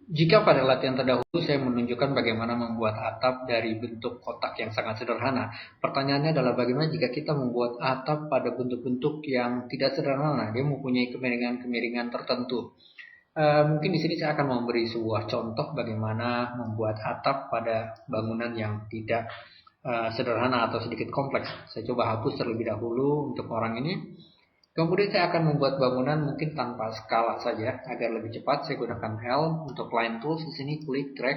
Jika pada latihan terdahulu saya menunjukkan bagaimana membuat atap dari bentuk kotak yang sangat sederhana, pertanyaannya adalah bagaimana jika kita membuat atap pada bentuk-bentuk yang tidak sederhana, dia mempunyai kemiringan-kemiringan tertentu. Mungkin di sini saya akan memberi sebuah contoh bagaimana membuat atap pada bangunan yang tidak sederhana atau sedikit kompleks. Saya coba hapus terlebih dahulu untuk orang ini. Kemudian saya akan membuat bangunan mungkin tanpa skala saja agar lebih cepat. Saya gunakan L untuk line tools. Di sini klik drag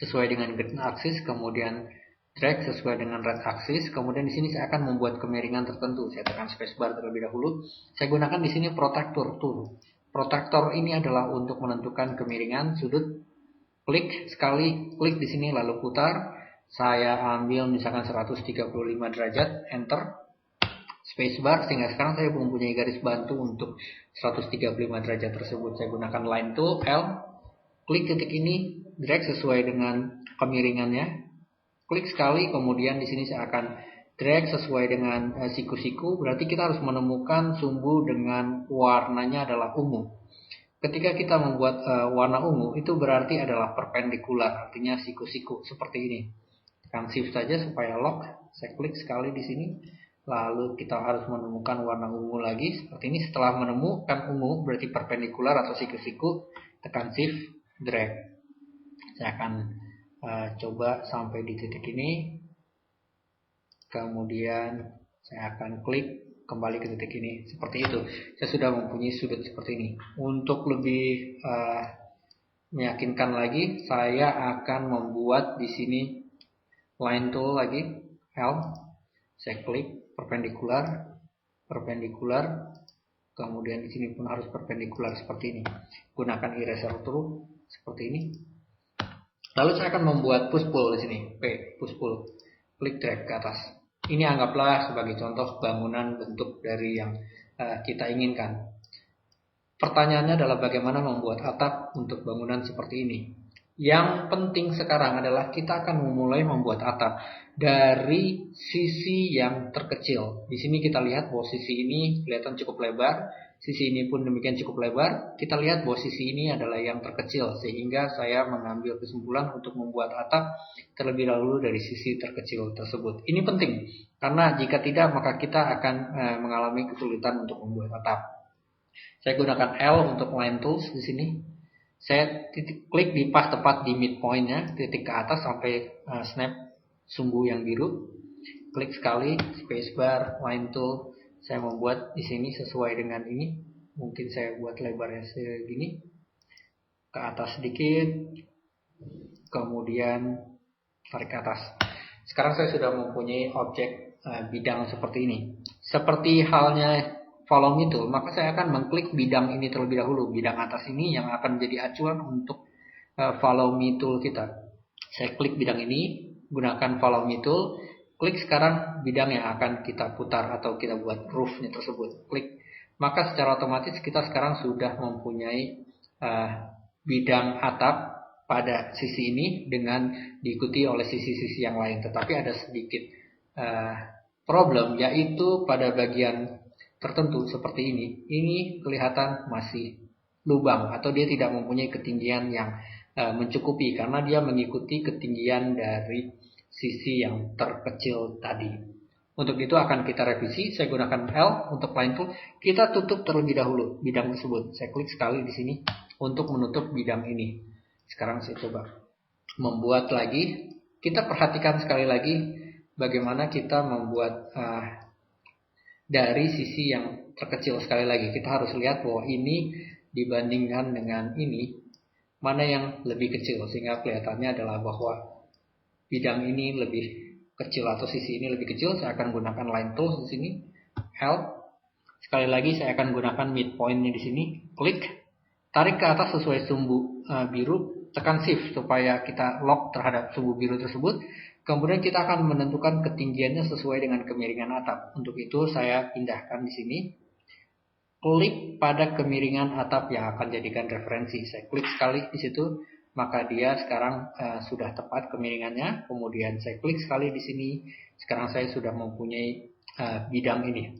sesuai dengan green axis, kemudian drag sesuai dengan red axis. Kemudian di sini saya akan membuat kemiringan tertentu. Saya tekan spacebar terlebih dahulu. Saya gunakan di sini protractor tool. Protractor ini adalah untuk menentukan kemiringan sudut. Klik sekali, klik di sini lalu putar. Saya ambil misalkan 135 derajat, enter. Spacebar, sehingga sekarang saya mempunyai garis bantu untuk 135 derajat tersebut. Saya gunakan line tool, L, klik titik ini, drag sesuai dengan kemiringannya, klik sekali, kemudian di sini saya akan drag sesuai dengan siku-siku, berarti kita harus menemukan sumbu dengan warnanya adalah ungu. Ketika kita membuat warna ungu, itu berarti adalah perpendikular, artinya siku-siku, seperti ini. Tekan shift saja supaya lock, saya klik sekali di sini. Lalu kita harus menemukan warna ungu lagi seperti ini. Setelah menemukan ungu berarti perpendikular atau siku-siku, tekan shift, drag. Saya akan coba sampai di titik ini. Kemudian saya akan klik kembali ke titik ini. Seperti itu. Saya sudah mempunyai sudut seperti ini. Untuk lebih meyakinkan lagi, saya akan membuat di sini line tool lagi, L. Saya klik perpendikular, kemudian di sini pun harus perpendikular seperti ini. Gunakan eraser tool seperti ini. Lalu saya akan membuat push pull di sini, P, push pull. Klik drag ke atas. Ini anggaplah sebagai contoh bangunan bentuk dari yang kita inginkan. Pertanyaannya adalah bagaimana membuat atap untuk bangunan seperti ini. Yang penting sekarang adalah kita akan memulai membuat atap dari sisi yang terkecil. Di sini kita lihat bahwa sisi ini kelihatan cukup lebar, sisi ini pun demikian cukup lebar. Kita lihat bahwa sisi ini adalah yang terkecil, sehingga saya mengambil kesimpulan untuk membuat atap terlebih dahulu dari sisi terkecil tersebut. Ini penting karena jika tidak maka kita akan mengalami kesulitan untuk membuat atap. Saya gunakan L untuk line tools di sini. Saya klik di pas tepat di midpointnya, titik ke atas sampai snap sumbu yang biru. Klik sekali, spacebar, line tool. Saya membuat di sini sesuai dengan ini. Mungkin saya buat lebarnya segini. Ke atas sedikit. Kemudian tarik ke atas. Sekarang saya sudah mempunyai objek bidang seperti ini. Seperti halnya follow me tool, maka saya akan mengklik bidang ini terlebih dahulu. Bidang atas ini yang akan menjadi acuan untuk follow me tool kita. Saya klik bidang ini, gunakan follow me tool. Klik sekarang bidang yang akan kita putar atau kita buat roofnya tersebut. Klik. Maka secara otomatis kita sekarang sudah mempunyai bidang atap pada sisi ini dengan diikuti oleh sisi-sisi yang lain. Tetapi ada sedikit problem, yaitu pada bagian tertentu seperti ini kelihatan masih lubang atau dia tidak mempunyai ketinggian yang mencukupi karena dia mengikuti ketinggian dari sisi yang terkecil tadi. Untuk itu akan kita revisi. Saya gunakan L untuk line tool. Kita tutup terlebih dahulu bidang tersebut. Saya klik sekali di sini untuk menutup bidang ini. Sekarang saya coba membuat lagi. Kita perhatikan sekali lagi bagaimana kita membuat dari sisi yang terkecil. Sekali lagi kita harus lihat bahwa ini dibandingkan dengan ini mana yang lebih kecil, sehingga kelihatannya adalah bahwa bidang ini lebih kecil atau sisi ini lebih kecil. Saya akan gunakan line tools di sini, L. Sekali lagi saya akan gunakan midpointnya di sini, klik, tarik ke atas sesuai sumbu biru, tekan shift supaya kita lock terhadap sumbu biru tersebut. Kemudian kita akan menentukan ketinggiannya sesuai dengan kemiringan atap. Untuk itu saya pindahkan di sini. Klik pada kemiringan atap yang akan jadikan referensi. Saya klik sekali di situ, maka dia sekarang sudah tepat kemiringannya. Kemudian saya klik sekali di sini. Sekarang saya sudah mempunyai bidang ini.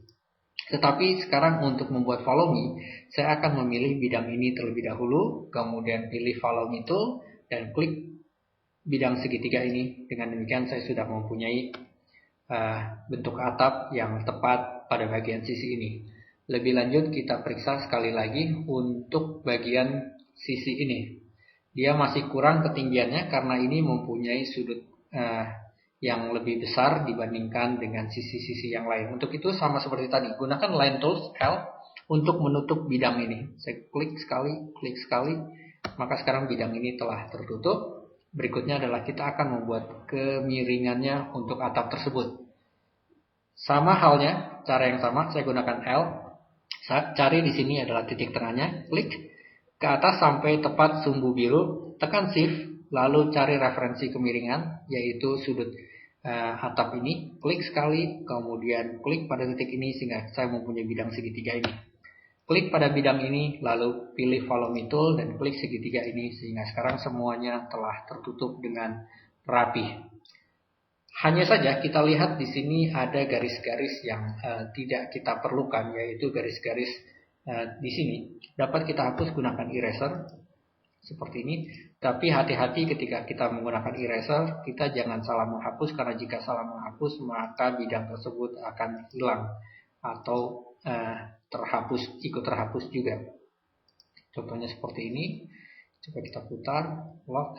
Tetapi sekarang untuk membuat follow me, saya akan memilih bidang ini terlebih dahulu, kemudian pilih follow me tool, dan klik bidang segitiga ini. Dengan demikian saya sudah mempunyai bentuk atap yang tepat pada bagian sisi ini. Lebih lanjut kita periksa sekali lagi untuk bagian sisi ini. Dia masih kurang ketinggiannya karena ini mempunyai sudut yang lebih besar dibandingkan dengan sisi-sisi yang lain. Untuk itu sama seperti tadi, gunakan line tools L untuk menutup bidang ini. Saya klik sekali, maka sekarang bidang ini telah tertutup. Berikutnya adalah kita akan membuat kemiringannya untuk atap tersebut. Sama halnya, cara yang sama, saya gunakan L. Saya cari di sini adalah titik tengahnya, klik ke atas sampai tepat sumbu biru, tekan Shift, lalu cari referensi kemiringan, yaitu sudut atap ini, klik sekali, kemudian klik pada titik ini sehingga saya mempunyai bidang segitiga ini. Klik pada bidang ini, lalu pilih follow me tool dan klik segitiga ini sehingga sekarang semuanya telah tertutup dengan rapi. Hanya saja kita lihat di sini ada garis-garis yang tidak kita perlukan, yaitu garis-garis di sini. Dapat kita hapus gunakan eraser seperti ini. Tapi hati-hati ketika kita menggunakan eraser, kita jangan salah menghapus, karena jika salah menghapus maka bidang tersebut akan hilang atau ikut terhapus juga. Contohnya seperti ini. Coba kita putar, lock.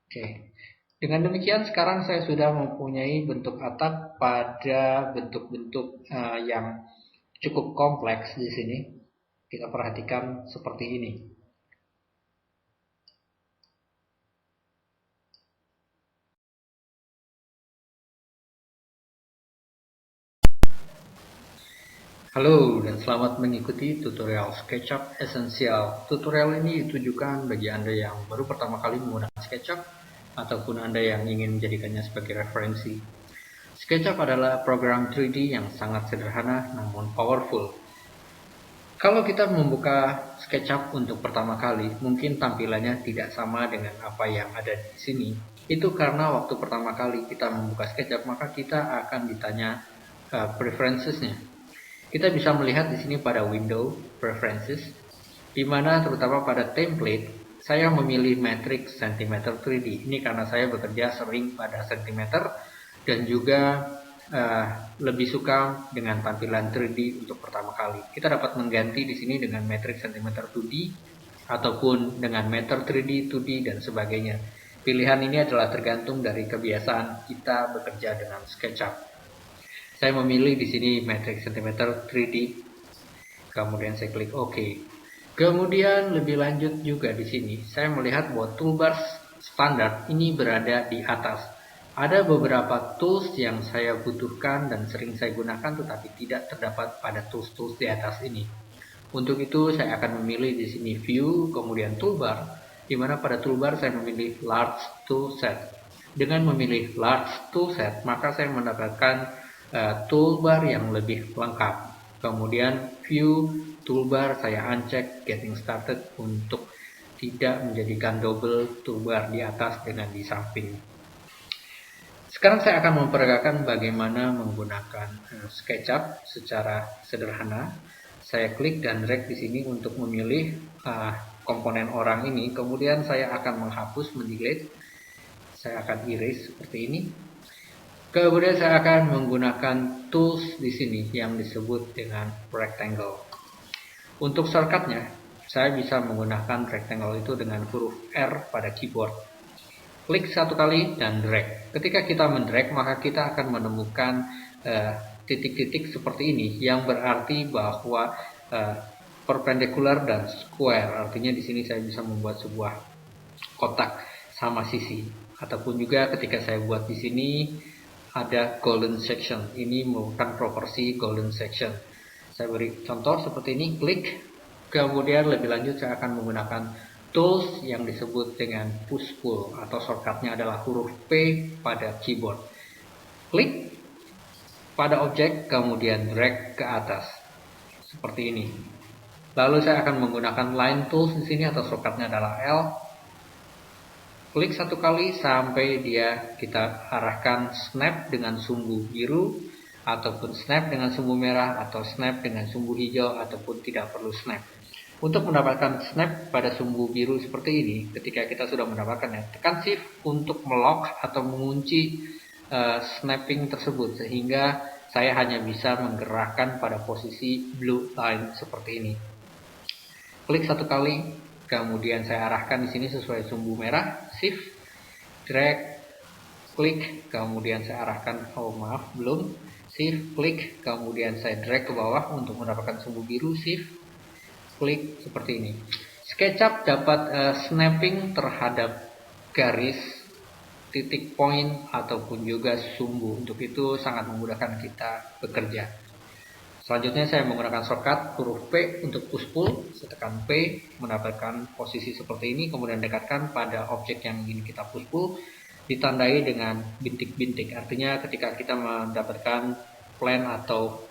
Oke. Dengan demikian sekarang saya sudah mempunyai bentuk atap pada bentuk-bentuk yang cukup kompleks di sini. Kita perhatikan seperti ini. Halo dan selamat mengikuti tutorial SketchUp Essential. Tutorial ini ditujukan bagi Anda yang baru pertama kali menggunakan SketchUp ataupun Anda yang ingin menjadikannya sebagai referensi. SketchUp adalah program 3D yang sangat sederhana namun powerful. Kalau kita membuka SketchUp untuk pertama kali, mungkin tampilannya tidak sama dengan apa yang ada di sini. Itu karena waktu pertama kali kita membuka SketchUp, maka kita akan ditanya preferences-nya. Kita bisa melihat di sini pada window preferences, di mana terutama pada template, saya memilih matrix cm 3D. Ini karena saya bekerja sering pada cm dan juga lebih suka dengan tampilan 3D untuk pertama kali. Kita dapat mengganti di sini dengan matrix cm 2D ataupun dengan meter 3D, 2D dan sebagainya. Pilihan ini adalah tergantung dari kebiasaan kita bekerja dengan SketchUp. Saya memilih di sini matrix cm 3D. Kemudian saya klik OK. Kemudian lebih lanjut juga di sini, saya melihat bahwa toolbars standar ini berada di atas. Ada beberapa tools yang saya butuhkan dan sering saya gunakan tetapi tidak terdapat pada tools-tools di atas ini. Untuk itu saya akan memilih di sini view, kemudian toolbar, di mana pada toolbar saya memilih large toolset. Dengan memilih large toolset, maka saya mendapatkan toolbar yang lebih lengkap. Kemudian view toolbar saya uncheck getting started untuk tidak menjadikan double toolbar di atas dengan di samping. Sekarang saya akan memperagakan bagaimana menggunakan SketchUp secara sederhana. Saya klik dan drag di sini untuk memilih komponen orang ini. Kemudian saya akan menghapus, mendelete. Saya akan erase seperti ini. Kemudian saya akan menggunakan tools di sini yang disebut dengan rectangle. Untuk shortcutnya, saya bisa menggunakan rectangle itu dengan huruf R pada keyboard. Klik satu kali dan drag. Ketika kita mendrag, maka kita akan menemukan titik-titik seperti ini yang berarti bahwa perpendicular dan square. Artinya di sini saya bisa membuat sebuah kotak sama sisi. Ataupun juga ketika saya buat di sini ada golden section. Ini merupakan proporsi golden section. Saya beri contoh seperti ini, klik. Kemudian lebih lanjut saya akan menggunakan tools yang disebut dengan push pull atau shortcutnya adalah huruf P pada keyboard. Klik pada objek kemudian drag ke atas seperti ini. Lalu saya akan menggunakan line tools di sini atau shortcutnya adalah L. Klik satu kali sampai kita arahkan snap dengan sumbu biru. ataupun snap dengan sumbu merah, atau snap dengan sumbu hijau, ataupun tidak perlu snap. Untuk mendapatkan snap pada sumbu biru seperti ini, ketika kita sudah mendapatkannya, tekan shift untuk melock atau mengunci snapping tersebut, sehingga saya hanya bisa menggerakkan pada posisi blue line seperti ini. Klik satu kali, kemudian saya arahkan di sini sesuai sumbu merah, shift, drag, klik, kemudian saya arahkan, belum, shift, klik, kemudian saya drag ke bawah untuk mendapatkan sumbu biru, shift, klik, seperti ini. SketchUp dapat snapping terhadap garis, titik point, ataupun juga sumbu. Untuk itu sangat memudahkan kita bekerja. Selanjutnya saya menggunakan shortcut huruf P untuk push pull. Saya tekan P, mendapatkan posisi seperti ini, kemudian dekatkan pada objek yang ingin kita push pull, ditandai dengan bintik-bintik. Artinya ketika kita mendapatkan plan atau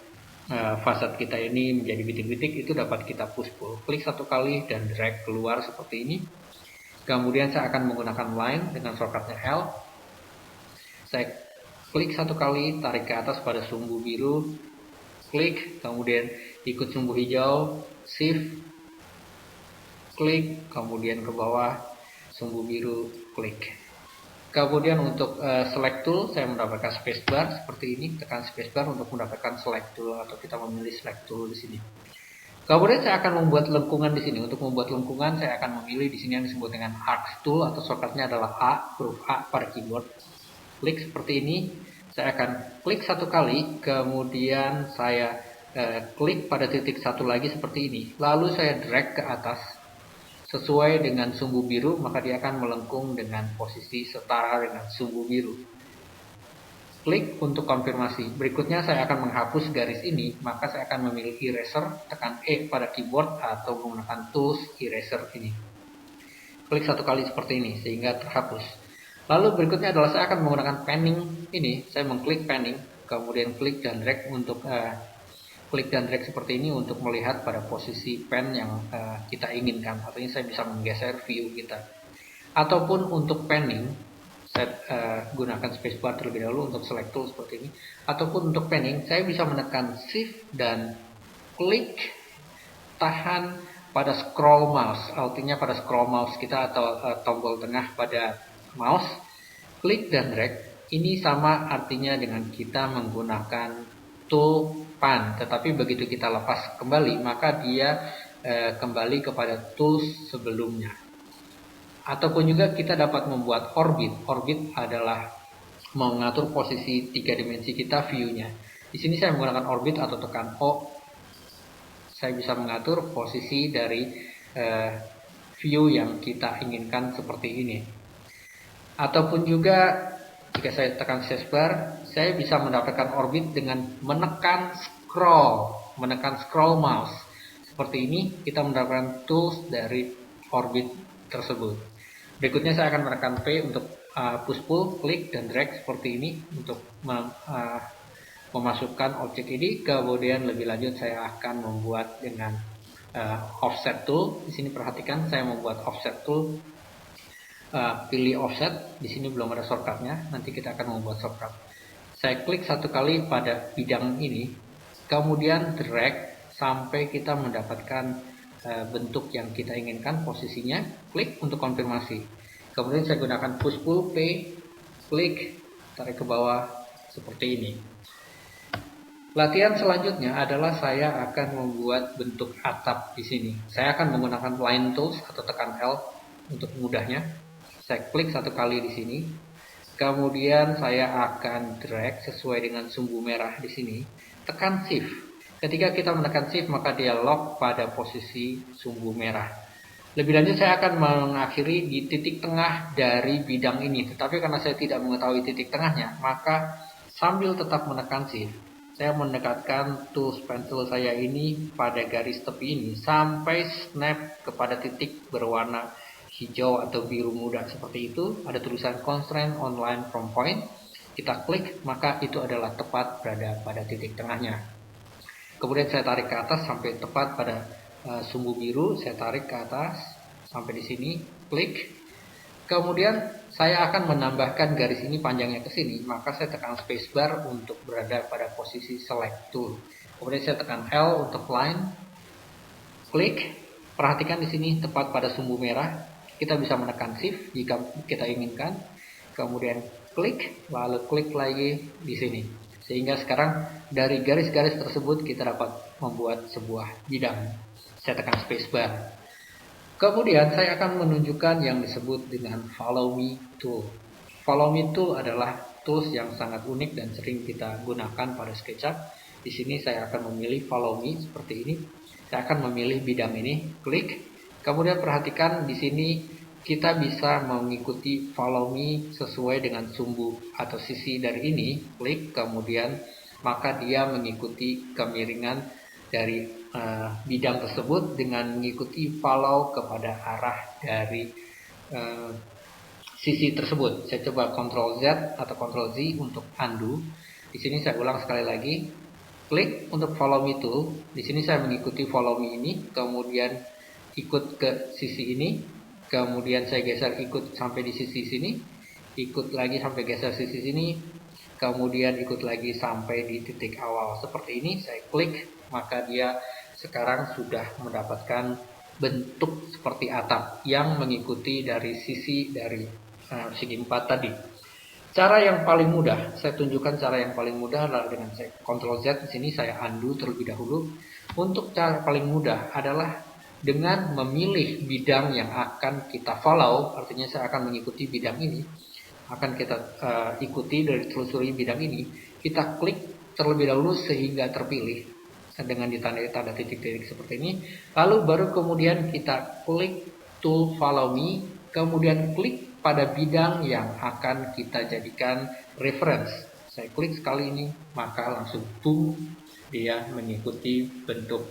fasad kita ini menjadi bintik-bintik, itu dapat kita push pull. Klik satu kali dan drag keluar seperti ini. Kemudian saya akan menggunakan line dengan shortcutnya L. Saya klik satu kali, tarik ke atas pada sumbu biru, klik, kemudian ikut sumbu hijau, shift, klik, kemudian ke bawah, sumbu biru, klik. Kemudian untuk select tool, saya mendapatkan spacebar seperti ini. Tekan spacebar untuk mendapatkan select tool, atau kita memilih select tool di sini. Kemudian saya akan membuat lengkungan di sini. Untuk membuat lengkungan, saya akan memilih di sini yang disebut dengan arc tool, atau shortcutnya adalah A, huruf A pada keyboard. Klik seperti ini. Saya akan klik satu kali, kemudian saya klik pada titik satu lagi seperti ini. Lalu saya drag ke atas sesuai dengan sumbu biru, maka dia akan melengkung dengan posisi setara dengan sumbu biru. Klik untuk konfirmasi. Berikutnya saya akan menghapus garis ini, maka saya akan memilih eraser, tekan E pada keyboard atau menggunakan tools eraser ini. Klik satu kali seperti ini sehingga terhapus. Lalu berikutnya adalah saya akan menggunakan panning ini. Saya mengklik panning, kemudian klik dan drag untuk klik dan drag seperti ini untuk melihat pada posisi pen yang kita inginkan. Artinya saya bisa menggeser view kita. Ataupun untuk panning, saya gunakan spacebar terlebih dahulu untuk select tool seperti ini. Ataupun untuk panning, saya bisa menekan shift dan klik, tahan pada scroll mouse. Artinya pada scroll mouse kita atau tombol tengah pada mouse, klik dan drag. Ini sama artinya dengan kita menggunakan tool pan, tetapi begitu kita lepas kembali, maka dia kembali kepada tools sebelumnya. Ataupun juga kita dapat membuat orbit. Orbit adalah mengatur posisi 3 dimensi kita, view-nya. Di sini saya menggunakan orbit atau tekan O. Saya bisa mengatur posisi dari view yang kita inginkan seperti ini. Ataupun juga jika saya tekan spacebar, saya bisa mendapatkan orbit dengan menekan scroll mouse. Seperti ini kita mendapatkan tools dari orbit tersebut. Berikutnya saya akan menekan P untuk push pull, klik dan drag seperti ini untuk memasukkan objek ini. Kemudian lebih lanjut saya akan membuat dengan offset tool. Di sini perhatikan saya membuat offset tool. Pilih offset, di sini belum ada shortcutnya, nanti kita akan membuat shortcut. Saya klik satu kali pada bidang ini, kemudian drag sampai kita mendapatkan bentuk yang kita inginkan, posisinya, klik untuk konfirmasi. Kemudian saya gunakan push pull, P, klik, tarik ke bawah, seperti ini. Latihan selanjutnya adalah saya akan membuat bentuk atap di sini. Saya akan menggunakan line tools atau tekan L untuk mudahnya. Saya klik satu kali di sini, kemudian saya akan drag sesuai dengan sumbu merah di sini. Tekan shift. Ketika kita menekan shift, maka dia lock pada posisi sumbu merah. Lebih lanjut saya akan mengakhiri di titik tengah dari bidang ini. Tetapi karena saya tidak mengetahui titik tengahnya, maka sambil tetap menekan shift, saya mendekatkan tools pencil saya ini pada garis tepi ini sampai snap kepada titik berwarna hijau atau biru muda seperti itu. Ada tulisan constraint on line from point. Kita klik, maka itu adalah tepat berada pada titik tengahnya. Kemudian saya tarik ke atas sampai tepat pada sumbu biru. Saya tarik ke atas sampai di sini, klik. Kemudian saya akan menambahkan garis ini panjangnya ke sini, maka saya tekan spacebar untuk berada pada posisi select tool. Kemudian saya tekan L untuk line, klik. Perhatikan di sini tepat pada sumbu merah. Kita bisa menekan shift jika kita inginkan. Kemudian klik, lalu klik lagi di sini. Sehingga sekarang dari garis-garis tersebut kita dapat membuat sebuah bidang. Saya tekan spacebar. Kemudian saya akan menunjukkan yang disebut dengan Follow Me Tool. Follow Me Tool adalah tools yang sangat unik dan sering kita gunakan pada SketchUp. Di sini saya akan memilih Follow Me seperti ini. Saya akan memilih bidang ini, klik. Kemudian perhatikan di sini kita bisa mengikuti Follow Me sesuai dengan sumbu atau sisi dari ini, klik. Kemudian maka dia mengikuti kemiringan dari bidang tersebut dengan mengikuti follow kepada arah dari sisi tersebut. Saya coba Ctrl Z atau Ctrl Z untuk undo. Di sini saya ulang sekali lagi. Klik untuk Follow Me Tool. Di sini saya mengikuti Follow Me ini, kemudian ikut ke sisi ini, kemudian saya geser ikut sampai di sisi sini, ikut lagi sampai geser sisi sini, kemudian ikut lagi sampai di titik awal. Seperti ini saya klik, maka dia sekarang sudah mendapatkan bentuk seperti atap yang mengikuti dari sisi dari segi 4 tadi. Cara yang paling mudah, saya tunjukkan cara yang paling mudah adalah dengan saya Ctrl Z. Di sini saya undo terlebih dahulu. Untuk cara paling mudah adalah dengan memilih bidang yang akan kita follow, artinya saya akan mengikuti bidang ini, akan kita ikuti dari telusuri bidang ini. Kita klik terlebih dahulu sehingga terpilih dengan ditandai tanda titik-titik seperti ini. Lalu baru kemudian kita klik tool Follow Me, kemudian klik pada bidang yang akan kita jadikan reference. Saya klik sekali ini, maka langsung boom, dia mengikuti bentuk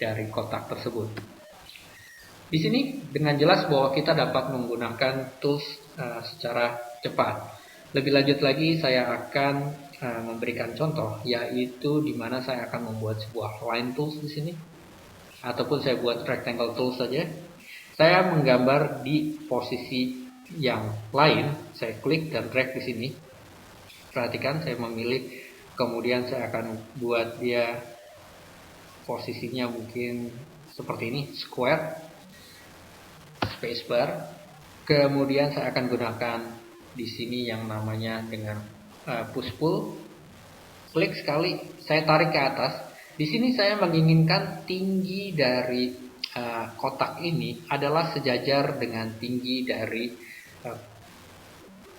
dari kotak tersebut. Di sini dengan jelas bahwa kita dapat menggunakan tools secara cepat. Lebih lanjut lagi saya akan memberikan contoh, yaitu di mana saya akan membuat sebuah line tools di sini, ataupun saya buat rectangle tools saja. Saya menggambar di posisi yang lain, saya klik dan drag di sini. Perhatikan saya memilih, kemudian saya akan buat dia posisinya mungkin seperti ini, square, spacebar. Kemudian saya akan gunakan di sini yang namanya dengan push pull. Klik sekali, saya tarik ke atas. Di sini saya menginginkan tinggi dari kotak ini adalah sejajar dengan tinggi dari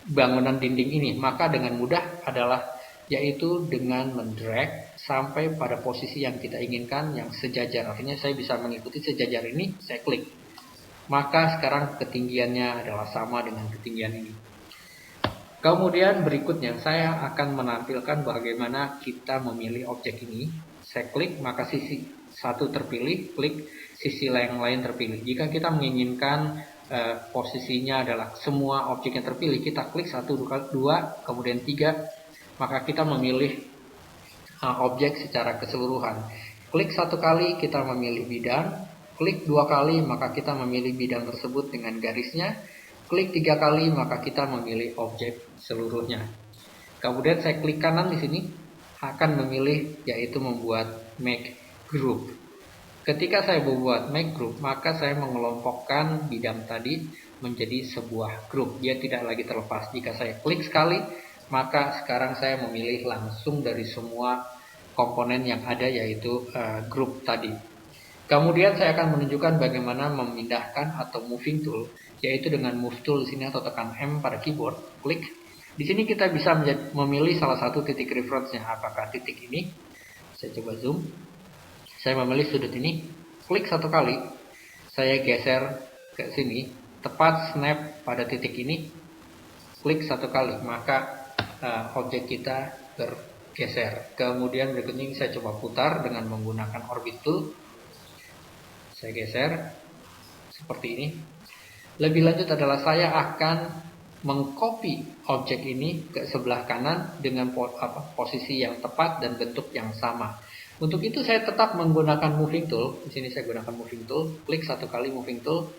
bangunan dinding ini. Maka dengan mudah adalah yaitu dengan mendrag sampai pada posisi yang kita inginkan yang sejajar. Artinya saya bisa mengikuti sejajar ini, saya klik. Maka sekarang ketinggiannya adalah sama dengan ketinggian ini. Kemudian berikutnya saya akan menampilkan bagaimana kita memilih objek ini. Saya klik, maka sisi satu terpilih, klik sisi yang lain terpilih. Jika kita menginginkan posisinya adalah semua objek yang terpilih, kita klik 1, 2, kemudian 3, maka kita memilih objek secara keseluruhan. Klik 1 kali kita memilih bidang, klik 2 kali maka kita memilih bidang tersebut dengan garisnya, klik 3 kali maka kita memilih objek seluruhnya. Kemudian saya klik kanan di sini akan memilih yaitu membuat make group. Ketika saya membuat make group, maka saya mengelompokkan bidang tadi menjadi sebuah grup. Dia tidak lagi terlepas. Jika saya klik sekali, maka sekarang saya memilih langsung dari semua komponen yang ada yaitu grup tadi. Kemudian saya akan menunjukkan bagaimana memindahkan atau moving tool, yaitu dengan move tool di sini atau tekan M pada keyboard, klik. Di sini kita bisa memilih salah satu titik reference-nya, apakah titik ini. Saya coba zoom. Saya memilih sudut ini, klik 1 kali, saya geser ke sini, tepat snap pada titik ini, klik 1 kali, maka objek kita bergeser. Kemudian berikutnya saya coba putar dengan menggunakan orbit tool. Saya geser seperti ini. Lebih lanjut adalah saya akan mengcopy objek ini ke sebelah kanan dengan posisi yang tepat dan bentuk yang sama. Untuk itu saya tetap menggunakan moving tool. Di sini saya gunakan moving tool. Klik 1 kali moving tool.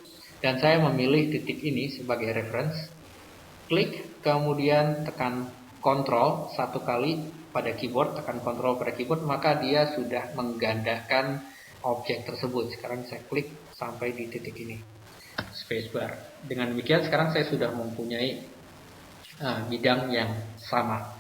Dan saya memilih titik ini sebagai reference. Klik, kemudian tekan Ctrl satu kali pada keyboard, tekan Ctrl pada keyboard, maka dia sudah menggandakan objek tersebut. Sekarang saya klik sampai di titik ini, spacebar. Dengan demikian sekarang saya sudah mempunyai bidang yang sama.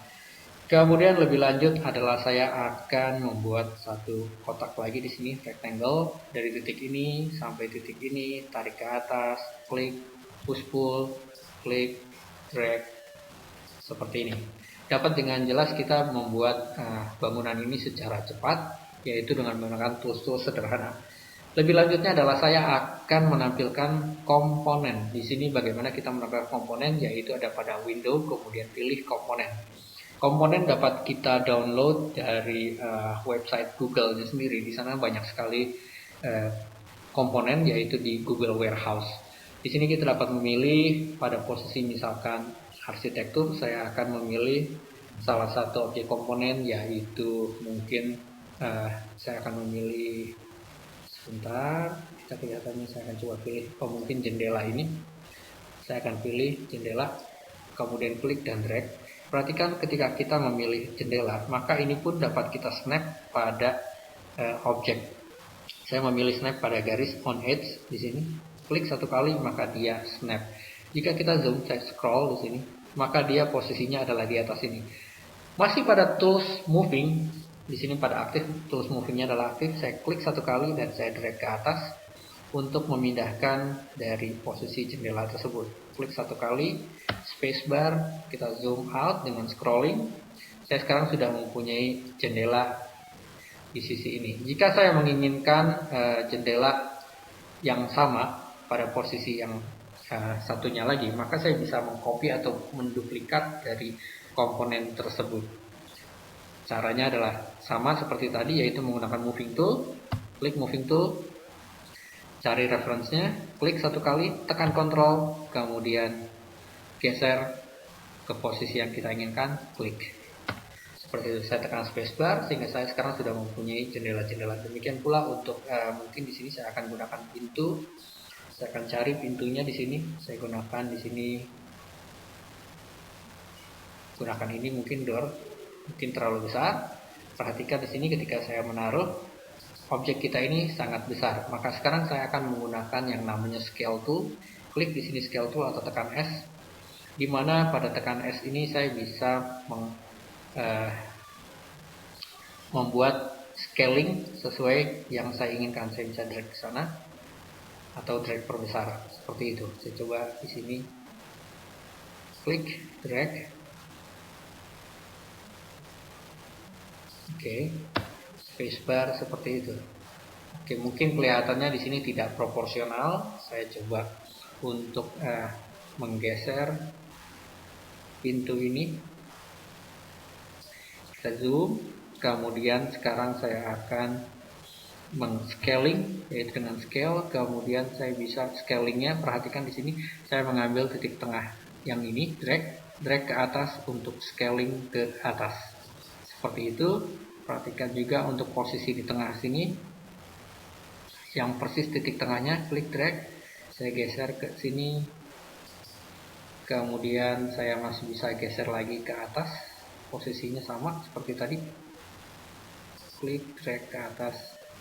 Kemudian lebih lanjut adalah saya akan membuat satu kotak lagi di sini, rectangle, dari titik ini sampai titik ini, tarik ke atas, klik, push pull, klik, drag, seperti ini. Dapat dengan jelas kita membuat bangunan ini secara cepat, yaitu dengan menggunakan tools-tools sederhana. Lebih lanjutnya adalah saya akan menampilkan komponen. Di sini bagaimana kita menampilkan komponen, yaitu ada pada window, kemudian pilih komponen. Komponen dapat kita download dari website Google sendiri. Di sana banyak sekali komponen, yaitu di Google Warehouse. Di sini kita dapat memilih pada posisi misalkan arsitektur. Saya akan memilih salah satu objek komponen, yaitu mungkin saya akan memilih, sebentar, kita kelihatannya saya akan coba pilih, mungkin jendela ini. Saya akan pilih jendela, kemudian klik dan drag. Perhatikan ketika kita memilih jendela, maka ini pun dapat kita snap pada objek. Saya memilih snap pada garis on edge di sini. Klik satu kali maka dia snap. Jika kita zoom, saya scroll di sini, maka dia posisinya adalah di atas ini. Masih pada tools moving, di sini pada aktif, tools movingnya adalah aktif. Saya klik satu kali dan saya drag ke atas untuk memindahkan dari posisi jendela tersebut. Klik satu kali, spacebar, kita zoom out dengan scrolling. Saya sekarang sudah mempunyai jendela di sisi ini. Jika saya menginginkan jendela yang sama pada posisi yang satunya lagi, maka saya bisa mengcopy atau menduplikat dari komponen tersebut. Caranya adalah sama seperti tadi, yaitu menggunakan moving tool. Klik moving tool, cari reference-nya, klik satu kali, tekan Ctrl, kemudian geser ke posisi yang kita inginkan, klik. Seperti itu, saya tekan spacebar sehingga saya sekarang sudah mempunyai jendela-jendela. Demikian pula untuk mungkin di sini saya akan gunakan pintu. Saya akan cari pintunya di sini. Saya gunakan di sini. Gunakan ini mungkin door, mungkin terlalu besar. Perhatikan di sini ketika saya menaruh, objek kita ini sangat besar. Maka sekarang saya akan menggunakan yang namanya scale tool. Klik di sini scale tool atau tekan S. Di mana pada tekan S ini saya bisa membuat scaling sesuai yang saya inginkan. Saya bisa drag ke sana atau drag perbesar seperti itu. Saya coba di sini, klik, drag. Oke, spacebar seperti itu. Oke, mungkin kelihatannya di sini tidak proporsional. Saya coba untuk menggeser pintu ini. Kita zoom. Kemudian sekarang saya akan men-scaling, yaitu dengan scale. Kemudian saya bisa scalingnya. Perhatikan di sini saya mengambil titik tengah yang ini, drag ke atas untuk scaling ke atas. Seperti itu. Perhatikan juga untuk posisi di tengah sini, yang persis titik tengahnya, klik drag. Saya geser ke sini. Kemudian saya masih bisa geser lagi ke atas. Posisinya sama seperti tadi. Klik drag ke atas.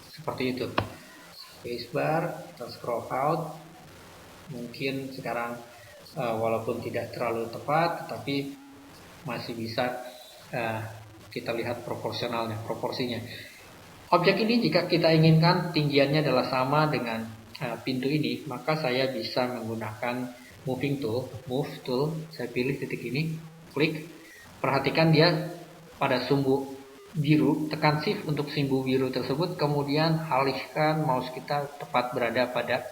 Seperti itu. Spacebar, kita scroll out. Mungkin sekarang walaupun tidak terlalu tepat, tetapi masih bisa kita lihat proporsinya. Objek ini jika kita inginkan tinggiannya adalah sama dengan pintu ini, maka saya bisa menggunakan moving tool, move tool. Saya pilih titik ini, klik. Perhatikan dia pada sumbu biru, tekan shift untuk sumbu biru tersebut, kemudian alihkan mouse kita tepat berada pada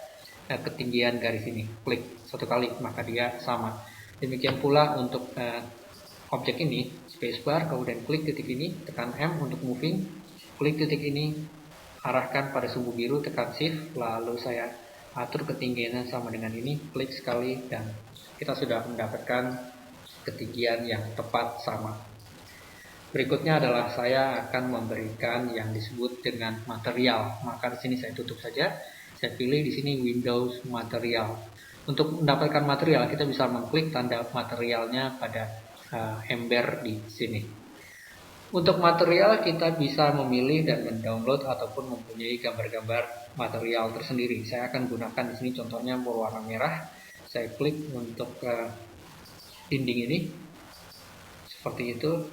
ketinggian garis ini. Klik satu kali, maka dia sama. Demikian pula untuk objek ini, spacebar, kemudian klik titik ini, tekan M untuk moving, klik titik ini, arahkan pada sumbu biru, tekan shift, lalu saya atur ketinggiannya sama dengan ini, klik sekali, dan kita sudah mendapatkan ketinggian yang tepat sama. Berikutnya adalah saya akan memberikan yang disebut dengan material. Maka di sini saya tutup saja. Saya pilih di sini Windows Material. Untuk mendapatkan material, kita bisa mengklik tanda materialnya pada ember di sini. Untuk material, kita bisa memilih dan mendownload ataupun mempunyai gambar-gambar material tersendiri. Saya akan gunakan di sini contohnya berwarna merah. Saya klik untuk dinding ini, seperti itu.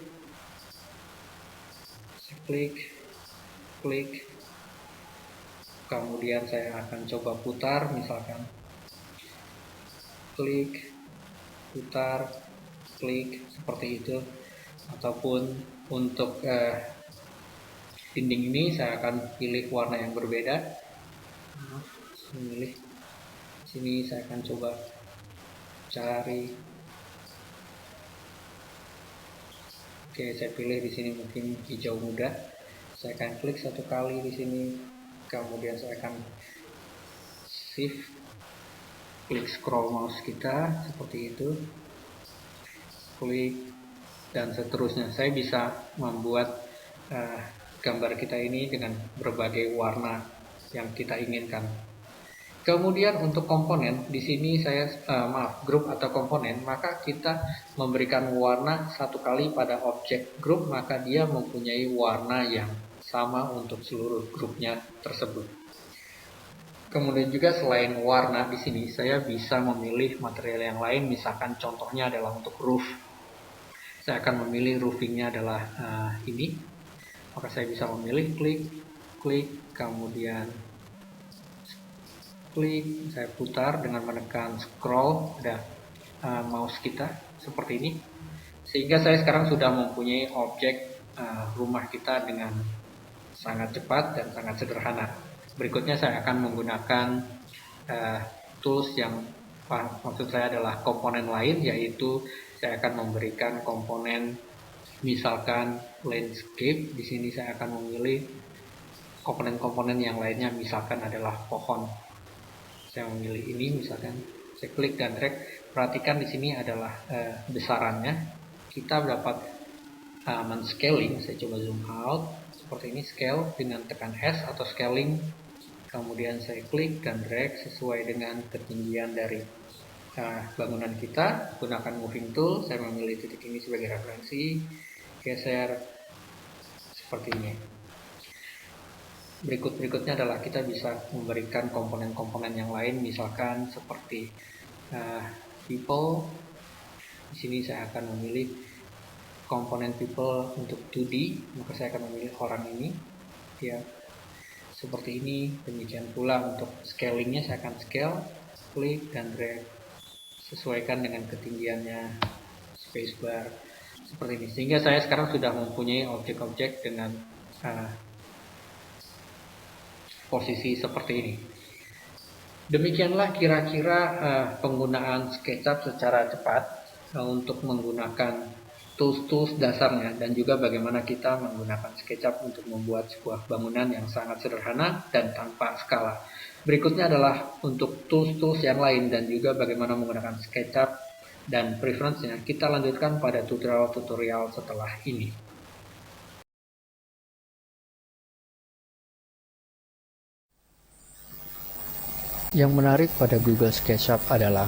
Saya klik, kemudian saya akan coba putar, misalkan klik, putar, klik, seperti itu. Ataupun untuk dinding ini saya akan pilih warna yang berbeda. Memilih sini, saya akan coba cari. Oke, saya pilih di sini mungkin hijau muda. Saya akan klik satu kali di sini, kemudian saya akan shift, klik scroll mouse kita seperti itu, klik, dan seterusnya. Saya bisa membuat gambar kita ini dengan berbagai warna yang kita inginkan. Kemudian untuk komponen, di sini saya grup atau komponen, maka kita memberikan warna satu kali pada objek grup, maka dia mempunyai warna yang sama untuk seluruh grupnya tersebut. Kemudian juga selain warna, di sini saya bisa memilih material yang lain, misalkan contohnya adalah untuk roof. Saya akan memilih roofingnya adalah ini, maka saya bisa memilih klik, kemudian klik, saya putar dengan menekan scroll pada mouse kita seperti ini, sehingga saya sekarang sudah mempunyai objek rumah kita dengan sangat cepat dan sangat sederhana. Berikutnya saya akan menggunakan tools yang maksud saya adalah komponen lain, yaitu saya akan memberikan komponen misalkan landscape. Di sini saya akan memilih komponen-komponen yang lainnya, misalkan adalah pohon. Saya memilih ini, misalkan saya klik dan drag. Perhatikan di sini adalah besarannya. Kita dapat men-scaling. Saya coba zoom out seperti ini, scale dengan tekan S atau scaling. Kemudian saya klik dan drag sesuai dengan ketinggian dari bangunan kita. Gunakan moving tool. Saya memilih titik ini sebagai referensi. Geser seperti ini. Berikutnya adalah kita bisa memberikan komponen-komponen yang lain, misalkan seperti people. Di sini saya akan memilih komponen people untuk 2D, maka saya akan memilih orang ini, ya, seperti ini. Demikian pula untuk scalingnya, saya akan scale, klik dan drag, sesuaikan dengan ketinggiannya, spacebar, seperti ini. Sehingga saya sekarang sudah mempunyai objek-objek dengan posisi seperti ini. Demikianlah kira-kira penggunaan SketchUp secara cepat untuk menggunakan tools-tools dasarnya, dan juga bagaimana kita menggunakan SketchUp untuk membuat sebuah bangunan yang sangat sederhana dan tanpa skala. Berikutnya adalah untuk tools-tools yang lain dan juga bagaimana menggunakan SketchUp dan preference-nya. Kita lanjutkan pada tutorial-tutorial setelah ini. Yang menarik pada Google SketchUp adalah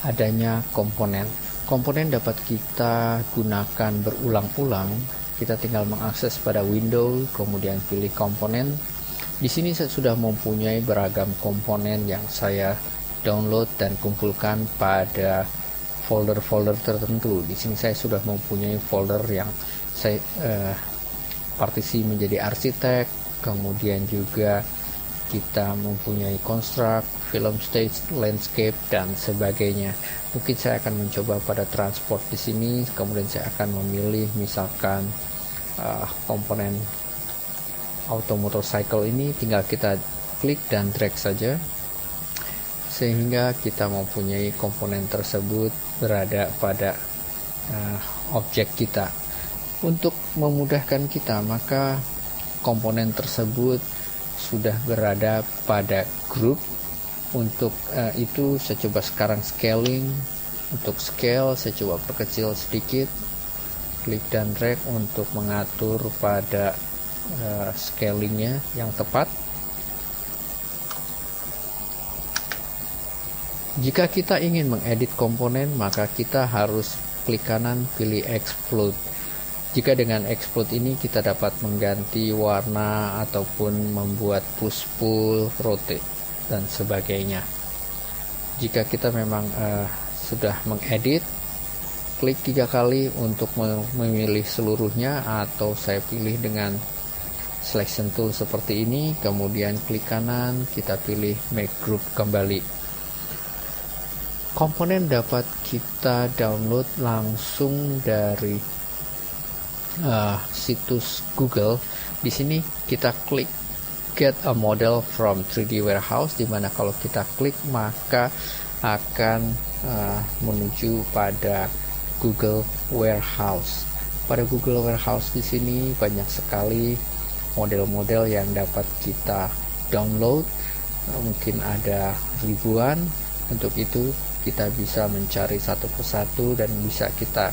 adanya komponen. Komponen dapat kita gunakan berulang-ulang. Kita tinggal mengakses pada window, kemudian pilih komponen. Di sini saya sudah mempunyai beragam komponen yang saya download dan kumpulkan pada folder-folder tertentu. Di sini saya sudah mempunyai folder yang saya partisi menjadi arsitek, kemudian juga kita mempunyai construct, film stage, landscape, dan sebagainya. Mungkin saya akan mencoba pada transport di sini, kemudian saya akan memilih misalkan komponen auto motorcycle ini, tinggal kita klik dan drag saja, sehingga kita mempunyai komponen tersebut berada pada objek kita. Untuk memudahkan kita, maka komponen tersebut sudah berada pada grup. Untuk itu saya coba sekarang scaling. Untuk scale saya coba perkecil sedikit, klik dan drag untuk mengatur pada scalingnya yang tepat. Jika kita ingin mengedit komponen, maka kita harus klik kanan, pilih explode. Jika dengan explode ini kita dapat mengganti warna ataupun membuat push pull, rotate dan sebagainya. Jika kita memang sudah mengedit, klik 3 kali untuk memilih seluruhnya, atau saya pilih dengan selection tool seperti ini, kemudian klik kanan, kita pilih make group kembali. Komponen dapat kita download langsung dari situs Google. Di sini kita klik get a model from 3D warehouse, dimana kalau kita klik maka akan menuju pada Google Warehouse. Pada Google Warehouse di sini banyak sekali model-model yang dapat kita download, mungkin ada ribuan. Untuk itu kita bisa mencari satu persatu dan bisa kita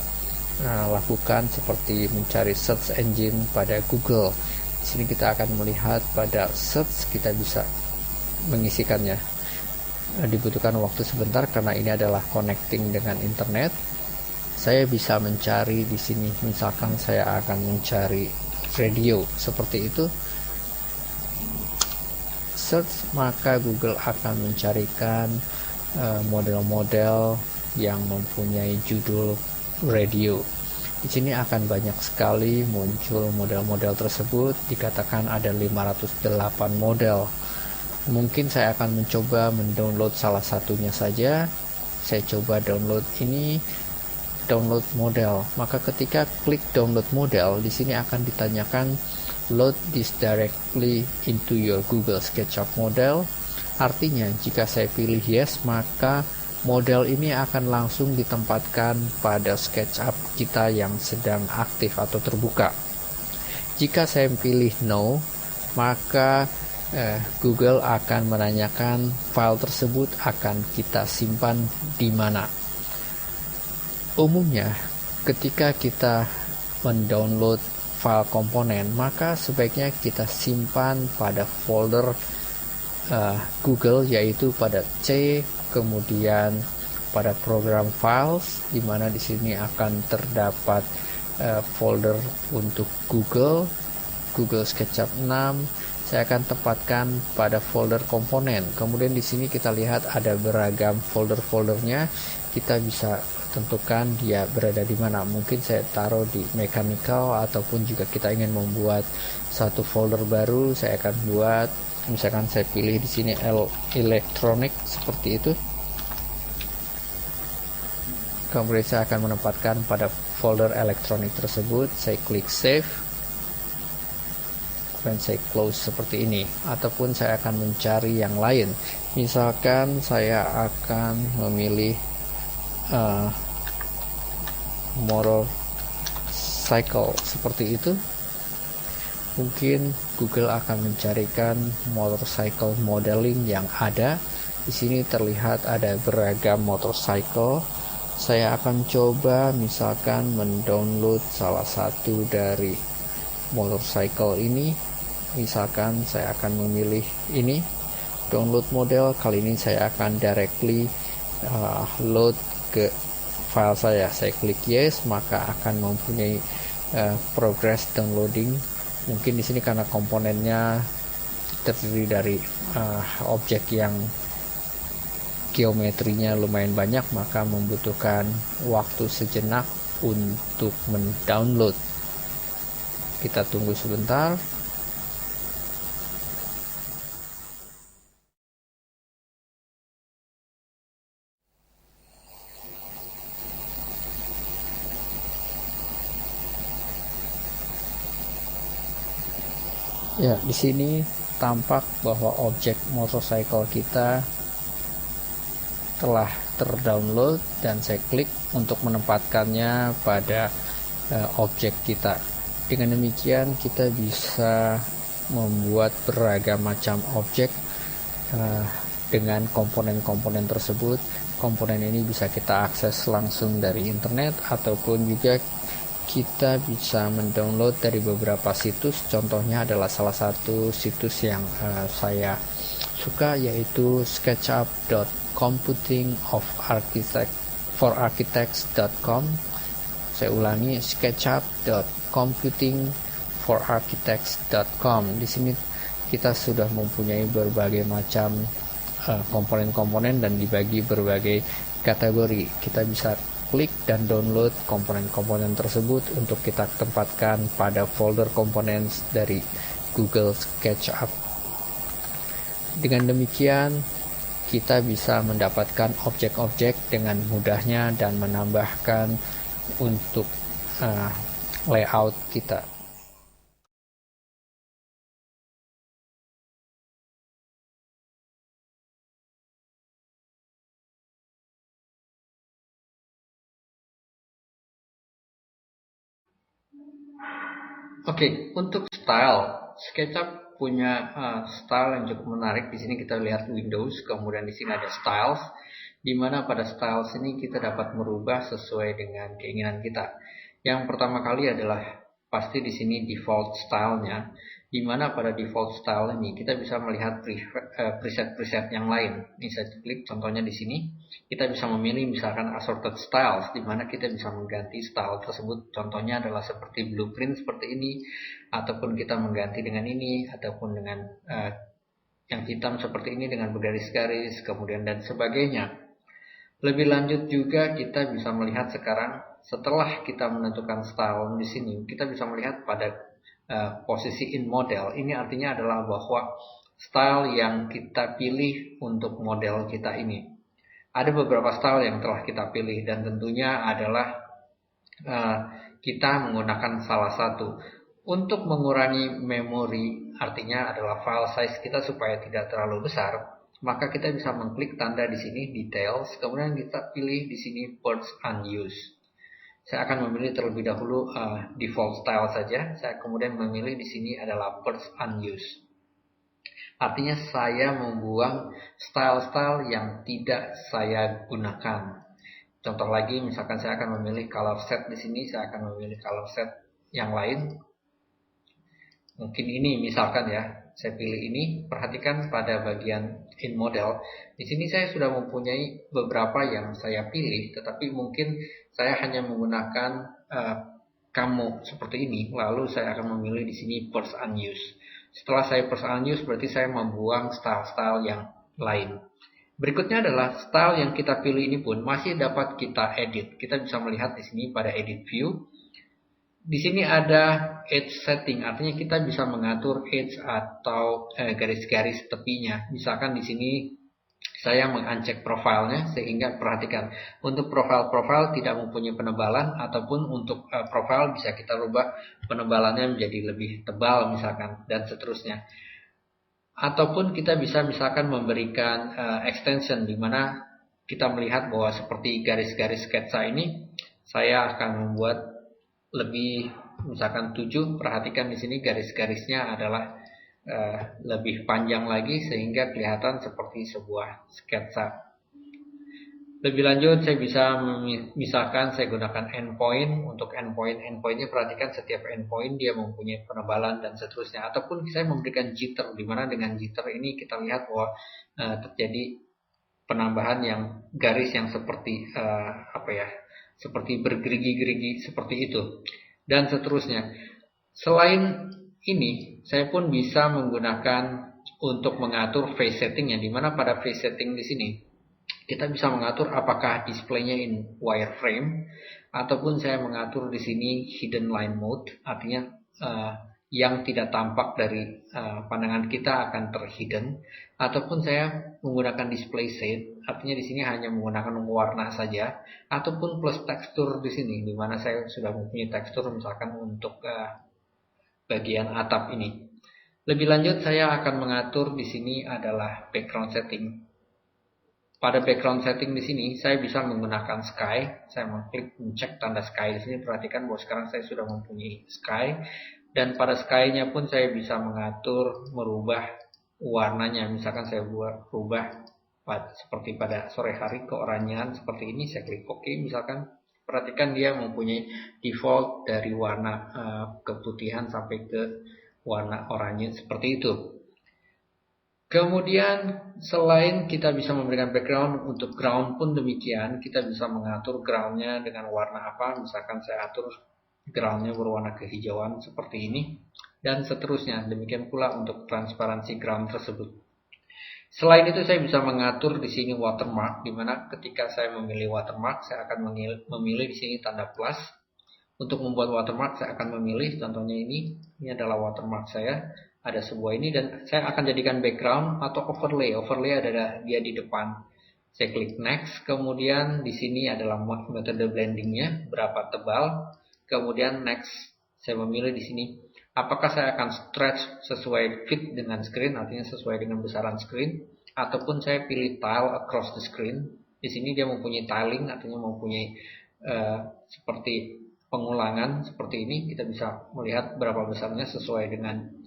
lakukan seperti mencari search engine pada Google. Di sini kita akan melihat pada search, kita bisa mengisikannya. Dibutuhkan waktu sebentar karena ini adalah connecting dengan internet. Saya bisa mencari di sini, misalkan saya akan mencari radio seperti itu. Search, maka Google akan mencarikan model-model yang mempunyai judul radio. Di sini akan banyak sekali muncul model-model tersebut, dikatakan ada 508 model. Mungkin saya akan mencoba mendownload salah satunya saja. Saya coba download ini, download model. Maka ketika klik download model, di sini akan ditanyakan load this directly into your Google SketchUp model. Artinya jika saya pilih yes, maka model ini akan langsung ditempatkan pada SketchUp kita yang sedang aktif atau terbuka. Jika saya pilih no, maka Google akan menanyakan file tersebut akan kita simpan di mana. Umumnya ketika kita mendownload file komponen, maka sebaiknya kita simpan pada folder Google, yaitu pada C, kemudian pada program files, di mana di sini akan terdapat folder untuk Google SketchUp 6. Saya akan tempatkan pada folder komponen. Kemudian di sini kita lihat ada beragam folder-foldernya. Kita bisa tentukan dia berada di mana. Mungkin saya taruh di mechanical, ataupun juga kita ingin membuat satu folder baru, saya akan buat. Misalkan saya pilih di sini electronic seperti itu. Kemudian saya akan menempatkan pada folder elektronik tersebut. Saya klik save dan saya close seperti ini. Ataupun saya akan mencari yang lain. Misalkan saya akan memilih motorcycle seperti itu. Mungkin Google akan mencarikan motorcycle modeling yang ada. Di sini terlihat ada beragam motorcycle. Saya akan coba misalkan mendownload salah satu dari motorcycle ini. Misalkan saya akan memilih ini, download model. Kali ini saya akan directly load ke file saya. Saya klik yes, maka akan mempunyai progress downloading. Mungkin di sini karena komponennya terdiri dari objek yang geometrinya lumayan banyak, maka membutuhkan waktu sejenak untuk mendownload. Kita tunggu sebentar. Ya, di sini tampak bahwa objek motorcycle kita telah terdownload dan saya klik untuk menempatkannya pada objek kita. Dengan demikian kita bisa membuat beragam macam objek dengan komponen-komponen tersebut. Komponen ini bisa kita akses langsung dari internet, ataupun juga kita bisa mendownload dari beberapa situs. Contohnya adalah salah satu situs yang saya suka, yaitu sketchup.com. sketchup.computingforarchitects.com. Saya ulangi, sketchup.computingforarchitects.com. Di sini kita sudah mempunyai berbagai macam komponen-komponen dan dibagi berbagai kategori. Kita bisa klik dan download komponen-komponen tersebut untuk kita tempatkan pada folder komponen dari Google SketchUp. Dengan demikian, kita bisa mendapatkan objek-objek dengan mudahnya dan menambahkan untuk layout kita. Oke, untuk style, SketchUp punya style yang cukup menarik. Di sini kita lihat Windows, kemudian di sini ada styles, di mana pada styles ini kita dapat merubah sesuai dengan keinginan kita. Yang pertama kali adalah pasti di sini default style-nya, di mana pada default style ini kita bisa melihat preset-preset yang lain. Ini saya klik contohnya di sini. Kita bisa memilih misalkan assorted styles, di mana kita bisa mengganti style tersebut. Contohnya adalah seperti blueprint seperti ini, ataupun kita mengganti dengan ini, ataupun dengan yang hitam seperti ini dengan bergaris-garis, kemudian dan sebagainya. Lebih lanjut juga kita bisa melihat sekarang setelah kita menentukan style di sini, kita bisa melihat pada posisi in model. Ini artinya adalah bahwa style yang kita pilih untuk model kita ini. Ada beberapa style yang telah kita pilih dan tentunya adalah kita menggunakan salah satu. Untuk mengurangi memori, artinya adalah file size kita supaya tidak terlalu besar, maka kita bisa mengklik tanda di sini details, kemudian kita pilih di sini Purge Unused. Saya akan memilih terlebih dahulu default style saja. Saya kemudian memilih di sini adalah Purge Unused. Artinya saya membuang style-style yang tidak saya gunakan. Contoh lagi, misalkan saya akan memilih color set di sini, saya akan memilih color set yang lain. Mungkin ini misalkan ya, saya pilih ini. Perhatikan pada bagian in model. Di sini saya sudah mempunyai beberapa yang saya pilih, tetapi mungkin saya hanya menggunakan kamu seperti ini. Lalu saya akan memilih di sini Purge Unused. Setelah saya Purge Unused, berarti saya membuang style-style yang lain. Berikutnya adalah style yang kita pilih ini pun masih dapat kita edit. Kita bisa melihat di sini pada edit view. Di sini ada edge setting, artinya kita bisa mengatur edge atau garis-garis tepinya. Misalkan di sini saya meng-uncheck profilnya, sehingga perhatikan untuk profil-profil tidak mempunyai penebalan, ataupun untuk profil bisa kita rubah penebalannya menjadi lebih tebal misalkan, dan seterusnya. Ataupun kita bisa misalkan memberikan extension, di mana kita melihat bahwa seperti garis-garis sketsa ini saya akan membuat lebih misalkan 7. Perhatikan di sini garis-garisnya adalah lebih panjang lagi sehingga kelihatan seperti sebuah sketsa. Lebih lanjut saya bisa misalkan saya gunakan endpoint. Untuk endpointnya perhatikan setiap endpoint dia mempunyai penebalan dan seterusnya. Ataupun saya memberikan jitter, di mana dengan jitter ini kita lihat bahwa terjadi penambahan yang garis yang seperti seperti bergerigi-gerigi seperti itu dan seterusnya. Selain ini, saya pun bisa menggunakan untuk mengatur face setting, yang dimana pada face setting di sini kita bisa mengatur apakah displaynya in wireframe, ataupun saya mengatur di sini hidden line mode, artinya yang tidak tampak dari pandangan kita akan terhidden, ataupun saya menggunakan display shade, artinya di sini hanya menggunakan warna saja, ataupun plus tekstur di sini, di mana saya sudah mempunyai tekstur misalkan untuk bagian atap ini. Lebih lanjut saya akan mengatur di sini adalah background setting. Pada background setting di sini saya bisa menggunakan sky. Saya mencek tanda sky di sini. Perhatikan bahwa sekarang saya sudah mempunyai sky, dan pada sky-nya pun saya bisa mengatur merubah warnanya. Misalkan saya rubah seperti pada sore hari keoranjean seperti ini. Saya klik OK misalkan. Perhatikan dia mempunyai default dari warna keputihan sampai ke warna oranye seperti itu. Kemudian selain kita bisa memberikan background, untuk ground pun demikian, kita bisa mengatur groundnya dengan warna apa. Misalkan saya atur groundnya berwarna kehijauan seperti ini, dan seterusnya. Demikian pula untuk transparansi ground tersebut. Selain itu saya bisa mengatur di sini watermark, di mana ketika saya memilih watermark, saya akan memilih di sini tanda plus. Untuk membuat watermark saya akan memilih, contohnya ini adalah watermark saya. Ada sebuah ini dan saya akan jadikan background atau overlay. Overlay adalah dia di depan. Saya klik next, kemudian di sini adalah metode blendingnya, berapa tebal. Kemudian next, saya memilih di sini apakah saya akan stretch sesuai fit dengan screen, artinya sesuai dengan besaran screen, ataupun saya pilih tile across the screen. Di sini dia mempunyai tiling, artinya mempunyai seperti pengulangan seperti ini. Kita bisa melihat berapa besarnya sesuai dengan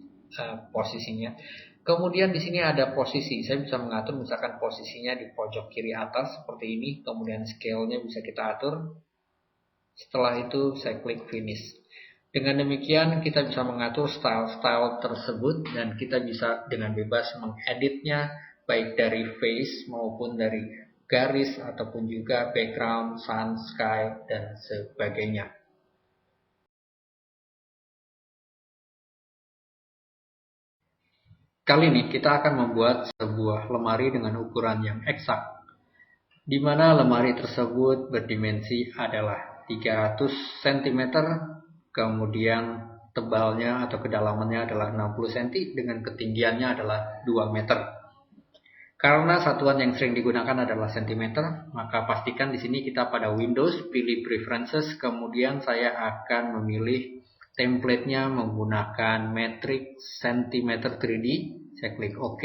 posisinya. Kemudian di sini ada posisi. Saya bisa mengatur misalkan posisinya di pojok kiri atas seperti ini. Kemudian scale-nya bisa kita atur. Setelah itu saya klik finish. Dengan demikian kita bisa mengatur style-style tersebut dan kita bisa dengan bebas mengeditnya baik dari face maupun dari garis ataupun juga background, sun, sky dan sebagainya. Kali ini kita akan membuat sebuah lemari dengan ukuran yang eksak, di mana lemari tersebut berdimensi adalah 300 cm, kemudian tebalnya atau kedalamannya adalah 60 cm dengan ketinggiannya adalah 2 meter. Karena satuan yang sering digunakan adalah cm, maka pastikan di sini kita pada Windows, pilih Preferences, kemudian saya akan memilih template-nya menggunakan metrik cm 3D. Saya klik OK.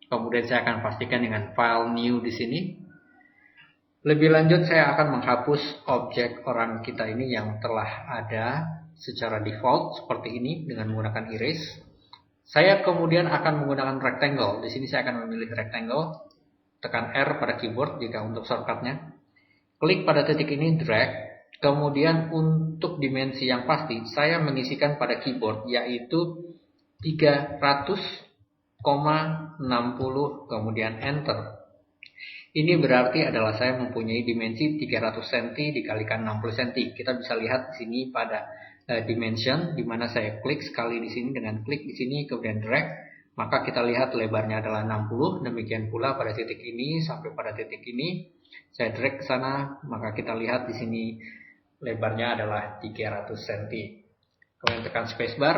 Kemudian saya akan pastikan dengan File New di sini. Lebih lanjut saya akan menghapus objek orang kita ini yang telah ada secara default seperti ini dengan menggunakan erase. Saya kemudian akan menggunakan rectangle. Di sini saya akan memilih rectangle. Tekan R pada keyboard jika untuk shortcutnya. Klik pada titik ini, drag. Kemudian untuk dimensi yang pasti, saya mengisikan pada keyboard yaitu 300,60, kemudian enter. Ini berarti adalah saya mempunyai dimensi 300 cm dikalikan 60 cm. Kita bisa lihat di sini pada dimension, di mana saya klik sekali di sini dengan klik di sini kemudian drag, maka kita lihat lebarnya adalah 60. Demikian pula pada titik ini sampai pada titik ini, saya drag ke sana, maka kita lihat di sini lebarnya adalah 300 cm. Kemudian tekan spacebar.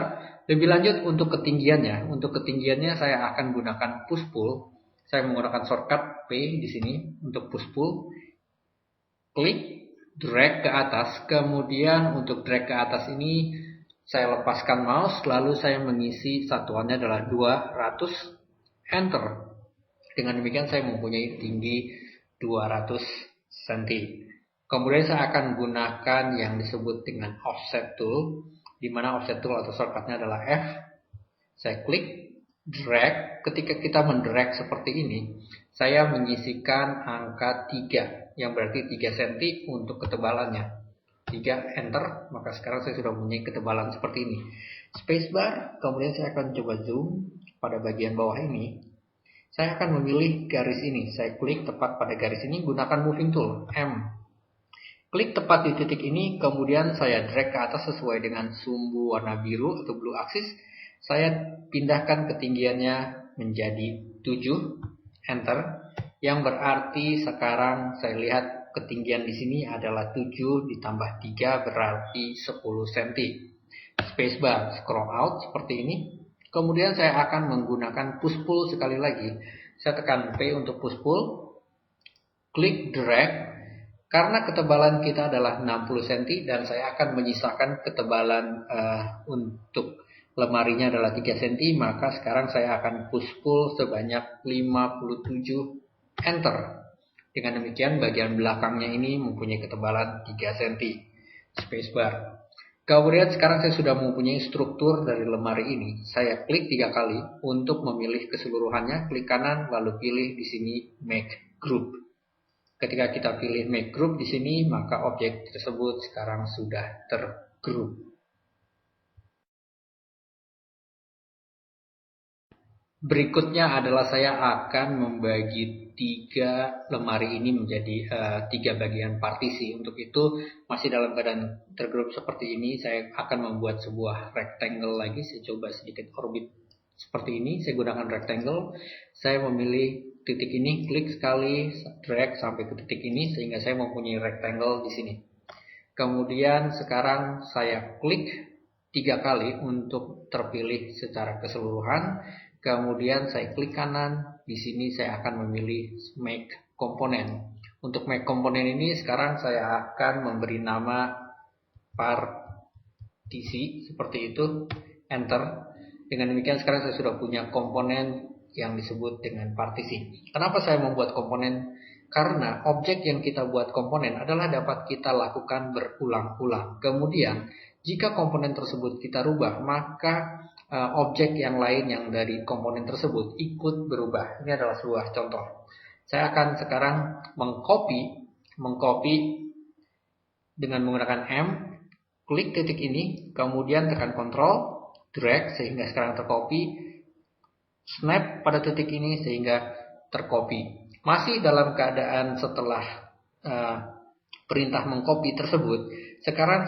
Lebih lanjut untuk ketinggiannya. Untuk ketinggiannya saya akan gunakan push pull. Saya menggunakan shortcut P di sini untuk push pull. Klik, drag ke atas. Kemudian untuk drag ke atas ini saya lepaskan mouse, lalu saya mengisi satuannya adalah 200, enter. Dengan demikian saya mempunyai tinggi 200 cm. Kemudian saya akan gunakan yang disebut dengan offset tool, di mana offset tool atau shortcutnya adalah F. Saya klik, drag. Ketika kita mendrag seperti ini, saya menyisikan angka 3, yang berarti 3 cm untuk ketebalannya. 3, enter, maka sekarang saya sudah mempunyai ketebalan seperti ini. Spacebar, kemudian saya akan coba zoom pada bagian bawah ini. Saya akan memilih garis ini. Saya klik tepat pada garis ini, gunakan moving tool, M. Klik tepat di titik ini, kemudian saya drag ke atas sesuai dengan sumbu warna biru atau blue axis. Saya pindahkan ketinggiannya menjadi 7, enter. Yang berarti sekarang saya lihat ketinggian di sini adalah 7 ditambah 3 berarti 10 cm. Spacebar, scroll out seperti ini. Kemudian saya akan menggunakan push pull sekali lagi. Saya tekan P untuk push pull. Klik drag. Karena ketebalan kita adalah 60 cm dan saya akan menyisakan ketebalan untuk lemarinya adalah 3 cm, maka sekarang saya akan push pull sebanyak 57, enter. Dengan demikian bagian belakangnya ini mempunyai ketebalan 3 cm. Spacebar. Kemudian sekarang saya sudah mempunyai struktur dari lemari ini. Saya klik 3 kali untuk memilih keseluruhannya. Klik kanan lalu pilih di sini make group. Ketika kita pilih make group di sini, maka objek tersebut sekarang sudah tergroup. Berikutnya adalah saya akan membagi 3 lemari ini menjadi 3 bagian partisi. Untuk itu masih dalam keadaan tergrup seperti ini, saya akan membuat sebuah rectangle lagi. Saya coba sedikit orbit seperti ini. Saya gunakan rectangle. Saya memilih titik ini, klik sekali, drag sampai ke titik ini sehingga saya mempunyai rectangle di sini. Kemudian sekarang saya klik 3 kali untuk terpilih secara keseluruhan. Kemudian saya klik kanan. Di sini saya akan memilih make component. Untuk make component ini sekarang saya akan memberi nama partisi seperti itu. Enter. Dengan demikian sekarang saya sudah punya komponen yang disebut dengan partisi. Kenapa saya membuat komponen? Karena objek yang kita buat komponen adalah dapat kita lakukan berulang-ulang. Kemudian jika komponen tersebut kita rubah, maka objek yang lain yang dari komponen tersebut ikut berubah. Ini adalah sebuah contoh. Saya akan sekarang mengcopy dengan menggunakan M, klik titik ini, kemudian tekan Ctrl, drag sehingga sekarang tercopy, snap pada titik ini sehingga tercopy. Masih dalam keadaan setelah perintah mengcopy tersebut, sekarang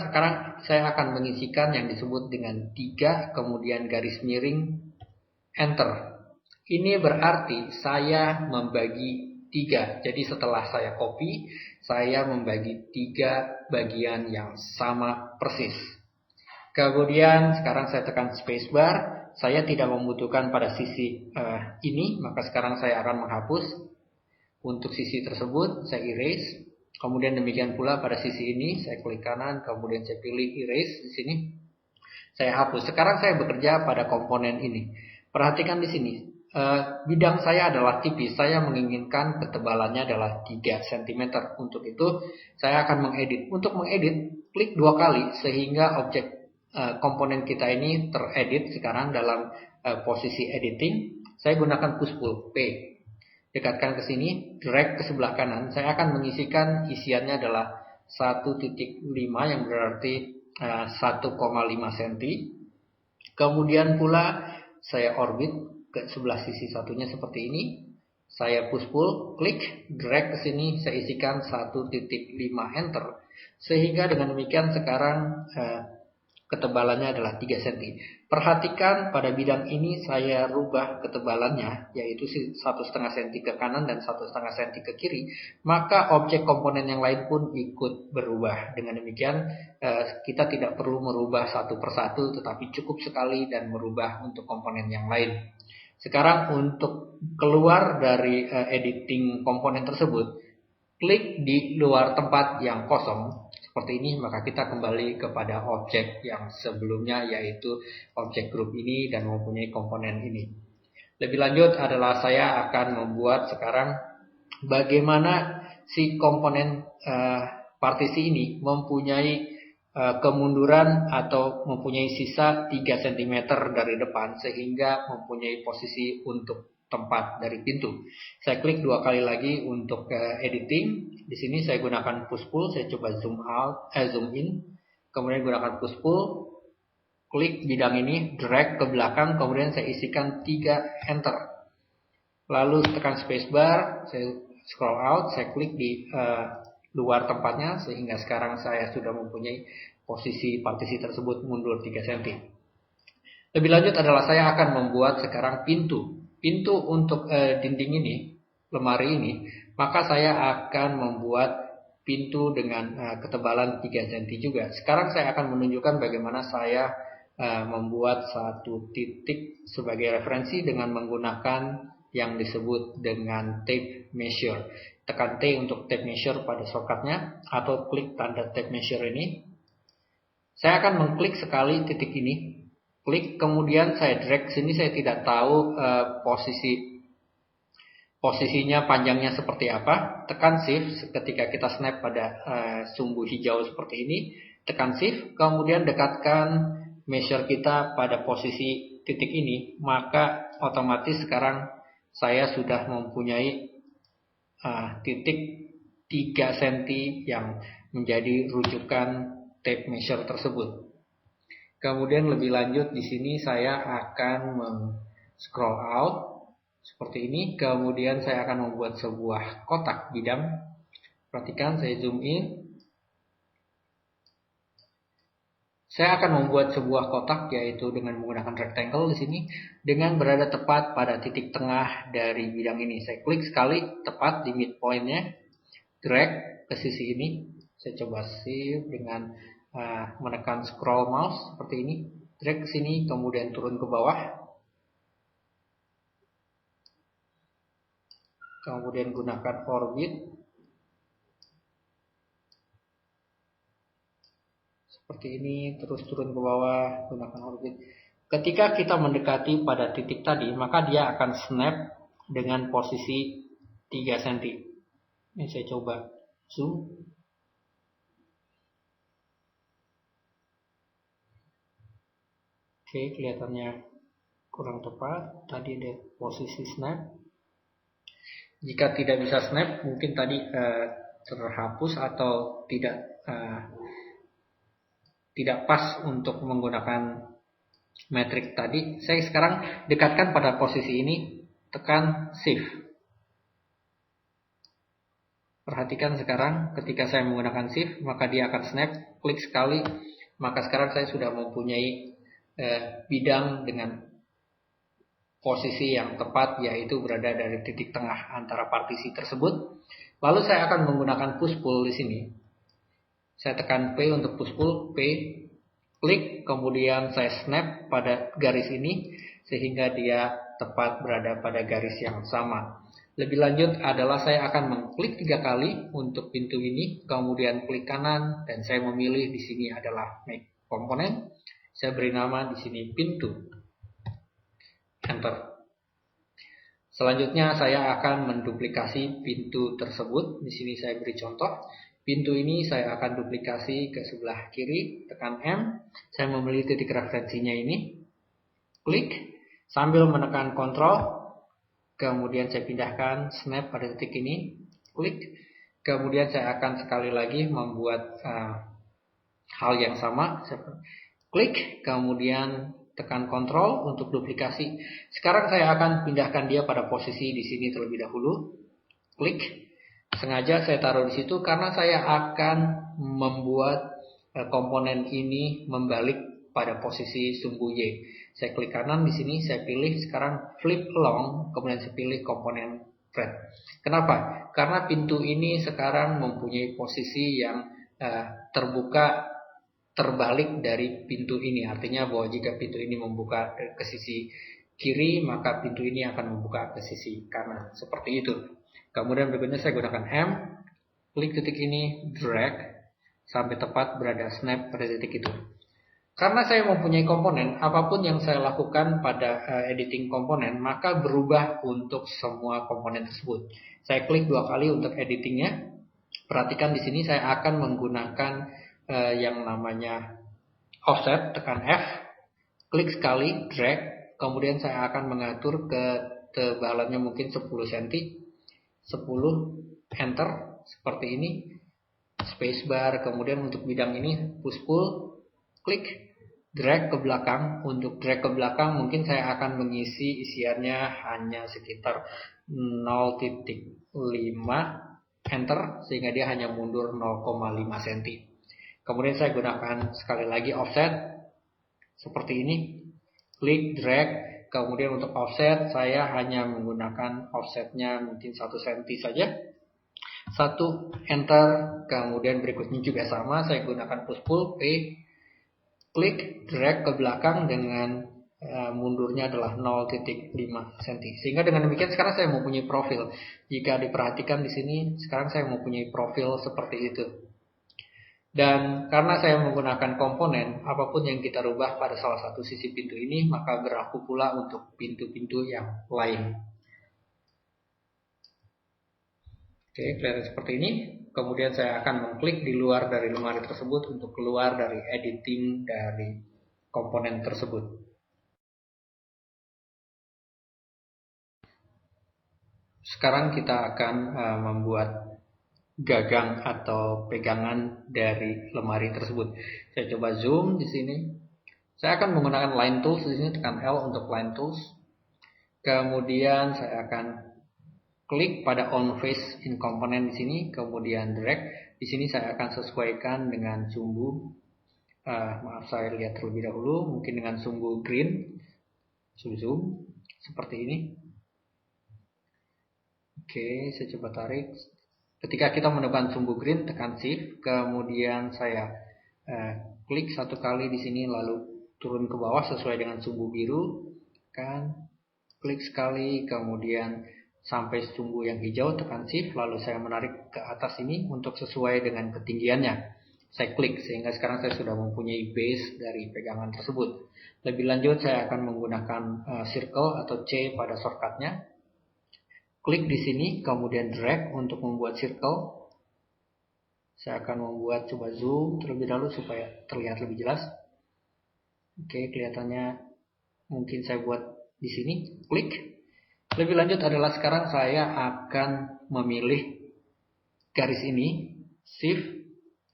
saya akan mengisikan yang disebut dengan 3 kemudian garis miring enter. Ini berarti saya membagi 3. Jadi setelah saya copy, saya membagi 3 bagian yang sama persis. Kemudian sekarang saya tekan spacebar. Saya tidak membutuhkan pada sisi ini, maka sekarang saya akan menghapus. Untuk sisi tersebut saya erase. Kemudian demikian pula pada sisi ini saya klik kanan, kemudian saya pilih erase di sini. Saya hapus. Sekarang saya bekerja pada komponen ini. Perhatikan di sini. Bidang saya adalah tipis. Saya menginginkan ketebalannya adalah 3 cm. Untuk itu saya akan mengedit. Untuk mengedit, klik 2 kali sehingga objek komponen kita ini teredit sekarang dalam posisi editing. Saya gunakan push pull P. Dekatkan ke sini, drag ke sebelah kanan. Saya akan mengisikan isiannya adalah 1.5 yang berarti 1,5 cm. Kemudian pula saya orbit ke sebelah sisi satunya seperti ini. Saya push pull, klik, drag ke sini, saya isikan 1.5 enter. Sehingga dengan demikian sekarang ketebalannya adalah 3 cm. Perhatikan pada bidang ini saya rubah ketebalannya, yaitu 1,5 cm ke kanan dan 1,5 cm ke kiri. Maka objek komponen yang lain pun ikut berubah. Dengan demikian kita tidak perlu merubah satu persatu, tetapi cukup sekali dan merubah untuk komponen yang lain. Sekarang untuk keluar dari editing komponen tersebut, klik di luar tempat yang kosong seperti ini, maka kita kembali kepada objek yang sebelumnya, yaitu objek grup ini dan mempunyai komponen ini. Lebih lanjut adalah saya akan membuat sekarang bagaimana si komponen partisi ini mempunyai kemunduran atau mempunyai sisa 3 cm dari depan sehingga mempunyai posisi untuk tempat dari pintu. Saya klik 2 kali lagi untuk editing. Di sini saya gunakan push pull, saya coba zoom in. Kemudian gunakan push pull, klik bidang ini, drag ke belakang, kemudian saya isikan 3 enter. Lalu tekan spacebar, saya scroll out, saya klik di luar tempatnya sehingga sekarang saya sudah mempunyai posisi partisi tersebut mundur 3 cm. Lebih lanjut adalah saya akan membuat sekarang pintu untuk dinding ini, lemari ini, maka saya akan membuat pintu dengan ketebalan 3 cm juga. Sekarang saya akan menunjukkan bagaimana saya membuat satu titik sebagai referensi dengan menggunakan yang disebut dengan tape measure. Tekan T untuk tape measure pada shortcutnya atau klik tanda tape measure ini. Saya akan mengklik sekali titik ini. Klik, kemudian saya drag sini. Saya tidak tahu posisinya panjangnya seperti apa. Tekan shift ketika kita snap pada sumbu hijau seperti ini. Tekan shift, kemudian dekatkan measure kita pada posisi titik ini. Maka otomatis sekarang saya sudah mempunyai titik 3 cm yang menjadi rujukan tape measure tersebut. Kemudian lebih lanjut di sini saya akan scroll out seperti ini. Kemudian saya akan membuat sebuah kotak bidang. Perhatikan, saya zoom in. Saya akan membuat sebuah kotak, yaitu dengan menggunakan rectangle di sini, dengan berada tepat pada titik tengah dari bidang ini. Saya klik sekali tepat di midpoint-nya, drag ke sisi ini. Saya coba save dengan menekan scroll mouse seperti ini, drag ke sini, kemudian turun ke bawah, kemudian gunakan orbit seperti ini, terus turun ke bawah, gunakan orbit. Ketika kita mendekati pada titik tadi, maka dia akan snap dengan posisi 3 cm. Ini saya coba zoom. Oke, kelihatannya kurang tepat. Tadi ada posisi snap. Jika tidak bisa snap, mungkin tadi terhapus atau tidak pas untuk menggunakan metrik tadi. Saya sekarang dekatkan pada posisi ini, tekan shift. Perhatikan sekarang ketika saya menggunakan shift, maka dia akan snap, klik sekali, maka sekarang saya sudah mempunyai bidang dengan posisi yang tepat, yaitu berada dari titik tengah antara partisi tersebut. Lalu saya akan menggunakan push pull di sini. Saya tekan P untuk push pull, P, klik, kemudian saya snap pada garis ini sehingga dia tepat berada pada garis yang sama. Lebih lanjut adalah saya akan mengklik 3 kali untuk pintu ini, kemudian klik kanan dan saya memilih di sini adalah make komponen. Saya beri nama di sini pintu. Enter. Selanjutnya saya akan menduplikasi pintu tersebut. Di sini saya beri contoh. Pintu ini saya akan duplikasi ke sebelah kiri, tekan M. Saya memilih titik referensinya ini. Klik sambil menekan Ctrl. Kemudian saya pindahkan snap pada titik ini. Klik. Kemudian saya akan sekali lagi membuat hal yang sama. Klik, kemudian tekan Ctrl untuk duplikasi. Sekarang saya akan pindahkan dia pada posisi di sini terlebih dahulu. Klik. Sengaja saya taruh di situ karena saya akan membuat komponen ini membalik pada posisi sumbu Y. Saya klik kanan di sini, saya pilih sekarang flip along, kemudian saya pilih komponen thread. Kenapa? Karena pintu ini sekarang mempunyai posisi yang terbuka terbalik dari pintu ini. Artinya bahwa jika pintu ini membuka ke sisi kiri, maka pintu ini akan membuka ke sisi kanan. Seperti itu. Kemudian berikutnya saya gunakan M, klik titik ini, drag, sampai tepat berada snap pada titik itu. Karena saya mempunyai komponen, apapun yang saya lakukan pada editing komponen, maka berubah untuk semua komponen tersebut. Saya klik 2 kali untuk editingnya. Perhatikan di sini saya akan menggunakan yang namanya offset, tekan F, klik sekali, drag, kemudian saya akan mengatur ketebalannya mungkin 10 cm, 10, enter, seperti ini, spacebar, kemudian untuk bidang ini push pull, klik, drag ke belakang. Untuk drag ke belakang mungkin saya akan mengisi isiannya hanya sekitar 0,5, enter, sehingga dia hanya mundur 0,5 cm. Kemudian saya gunakan sekali lagi offset seperti ini, klik, drag, kemudian untuk offset saya hanya menggunakan offsetnya mungkin 1 cm saja, 1, enter, kemudian berikutnya juga sama, saya gunakan push pull, P, klik, drag ke belakang dengan mundurnya adalah 0,5 cm. Sehingga dengan demikian sekarang saya mempunyai profil. Jika diperhatikan di sini, sekarang saya mempunyai profil seperti itu. Dan karena saya menggunakan komponen, apapun yang kita rubah pada salah satu sisi pintu ini, maka berlaku pula untuk pintu-pintu yang lain. Oke, kelihatan seperti ini. Kemudian saya akan mengklik di luar dari lemari tersebut untuk keluar dari editing dari komponen tersebut. Sekarang kita akan membuat gagang atau pegangan dari lemari tersebut. Saya coba zoom di sini. Saya akan menggunakan line tools di sini, tekan L untuk line tools. Kemudian saya akan klik pada on face in component di sini, kemudian drag. Di sini saya akan sesuaikan dengan sumbu. Maaf, saya lihat terlebih dahulu, mungkin dengan sumbu green. Zoom seperti ini. Oke, saya coba tarik. Ketika kita menekan sumbu green, tekan shift, kemudian saya klik satu kali di sini, lalu turun ke bawah sesuai dengan sumbu biru. Klik sekali, kemudian sampai sumbu yang hijau, tekan shift, lalu saya menarik ke atas ini untuk sesuai dengan ketinggiannya. Saya klik sehingga sekarang saya sudah mempunyai base dari pegangan tersebut. Lebih lanjut saya akan menggunakan circle atau C pada shortcutnya. Klik di sini, kemudian drag untuk membuat circle. Saya akan membuat, coba zoom terlebih dahulu supaya terlihat lebih jelas. Oke, kelihatannya mungkin saya buat di sini. Klik. Lebih lanjut adalah sekarang saya akan memilih garis ini, shift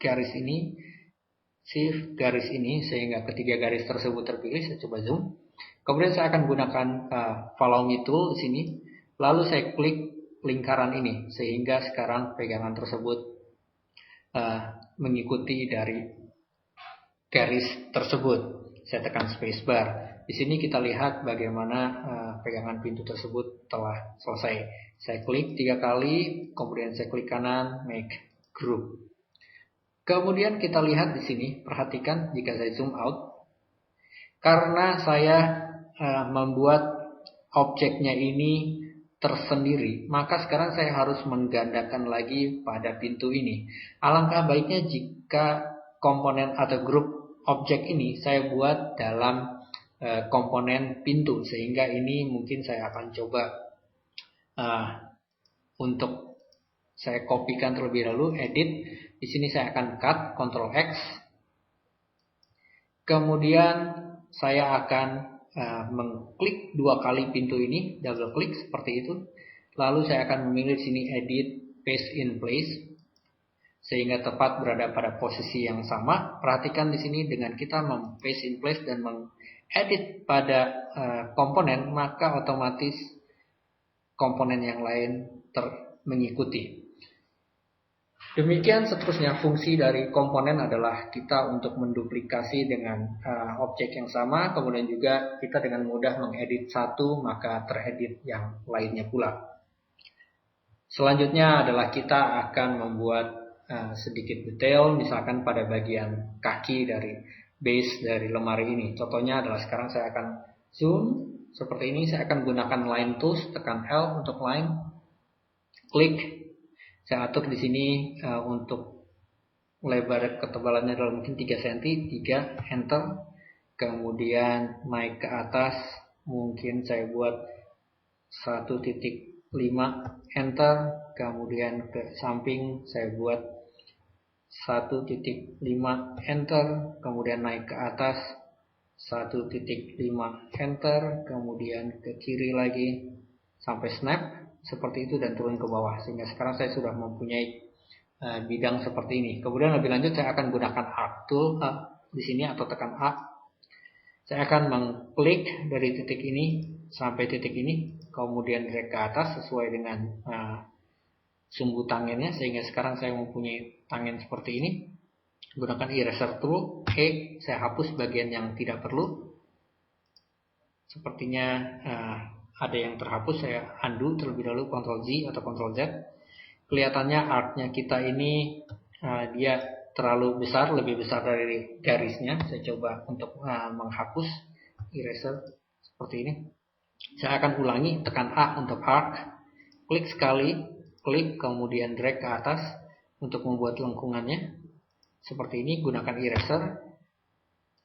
garis ini, shift garis ini, sehingga ketiga garis tersebut terpilih. Saya coba zoom. Kemudian saya akan gunakan follow me tool di sini. Lalu saya klik lingkaran ini, sehingga sekarang pegangan tersebut mengikuti dari garis tersebut. Saya tekan spacebar. Di sini kita lihat bagaimana pegangan pintu tersebut telah selesai. Saya klik 3 kali, kemudian saya klik kanan, make group. Kemudian kita lihat di sini, perhatikan jika saya zoom out, karena saya membuat objeknya ini tersendiri, maka sekarang saya harus menggandakan lagi pada pintu ini. Alangkah baiknya jika komponen atau grup objek ini saya buat dalam komponen pintu, sehingga ini mungkin saya akan coba untuk saya kopikan terlebih dahulu, edit. Di sini saya akan cut, Ctrl X. Kemudian saya akan mengklik 2 kali pintu ini, double klik seperti itu. Lalu saya akan memilih di sini edit paste in place, sehingga tepat berada pada posisi yang sama. Perhatikan di sini dengan kita paste in place dan mengedit pada komponen, maka otomatis komponen yang lain mengikuti. Demikian seterusnya, fungsi dari komponen adalah kita untuk menduplikasi dengan objek yang sama, kemudian juga kita dengan mudah mengedit satu maka teredit yang lainnya pula. Selanjutnya adalah kita akan membuat sedikit detail, misalkan pada bagian kaki dari base dari lemari ini. Contohnya adalah sekarang saya akan zoom seperti ini. Saya akan gunakan line tools, tekan L untuk line, klik. Saya atur di sini untuk lebar ketebalannya adalah mungkin 3 cm, 3, enter. Kemudian naik ke atas, mungkin saya buat 1.5, enter. Kemudian ke samping saya buat 1.5, enter. Kemudian naik ke atas 1.5, enter. Kemudian ke kiri lagi sampai snap. Seperti itu dan turun ke bawah, sehingga sekarang saya sudah mempunyai bidang seperti ini. Kemudian lebih lanjut saya akan gunakan arc tool di sini atau tekan A. Saya akan mengklik dari titik ini sampai titik ini, kemudian drag ke atas sesuai dengan sumbu tangannya, sehingga sekarang saya mempunyai tangan seperti ini. Gunakan eraser tool, saya hapus bagian yang tidak perlu. Sepertinya ada yang terhapus, saya undo terlebih dahulu, Ctrl Z atau Ctrl Z. Kelihatannya artnya kita ini dia terlalu besar, lebih besar dari garisnya. Saya coba untuk menghapus, eraser seperti ini. Saya akan ulangi, tekan A untuk arc, klik sekali, klik kemudian drag ke atas untuk membuat lengkungannya. Seperti ini, gunakan eraser,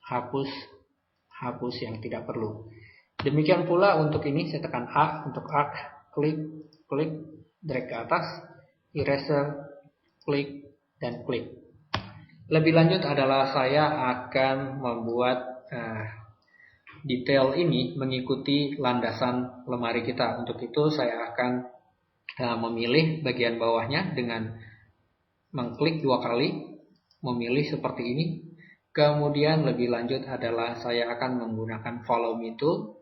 hapus yang tidak perlu. Demikian pula untuk ini, saya tekan A untuk arc, klik, drag ke atas, eraser, klik, dan klik. Lebih lanjut adalah saya akan membuat detail ini mengikuti landasan lemari kita. Untuk itu saya akan memilih bagian bawahnya dengan mengklik 2 kali, memilih seperti ini. Kemudian lebih lanjut adalah saya akan menggunakan follow me tool.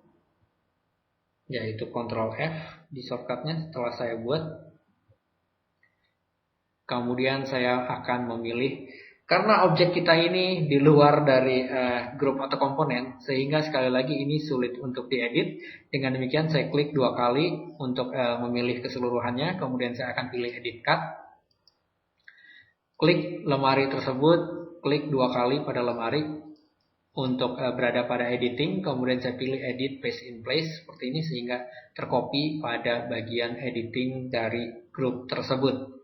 yaitu Ctrl F di shortcutnya setelah saya buat. Kemudian saya akan memilih, karena objek kita ini di luar dari grup atau komponen, sehingga sekali lagi ini sulit untuk diedit. Dengan demikian saya klik 2 kali untuk memilih keseluruhannya, kemudian saya akan pilih edit cut. Klik lemari tersebut, klik 2 kali pada lemari untuk berada pada editing, kemudian saya pilih edit paste in place seperti ini sehingga tercopy pada bagian editing dari grup tersebut.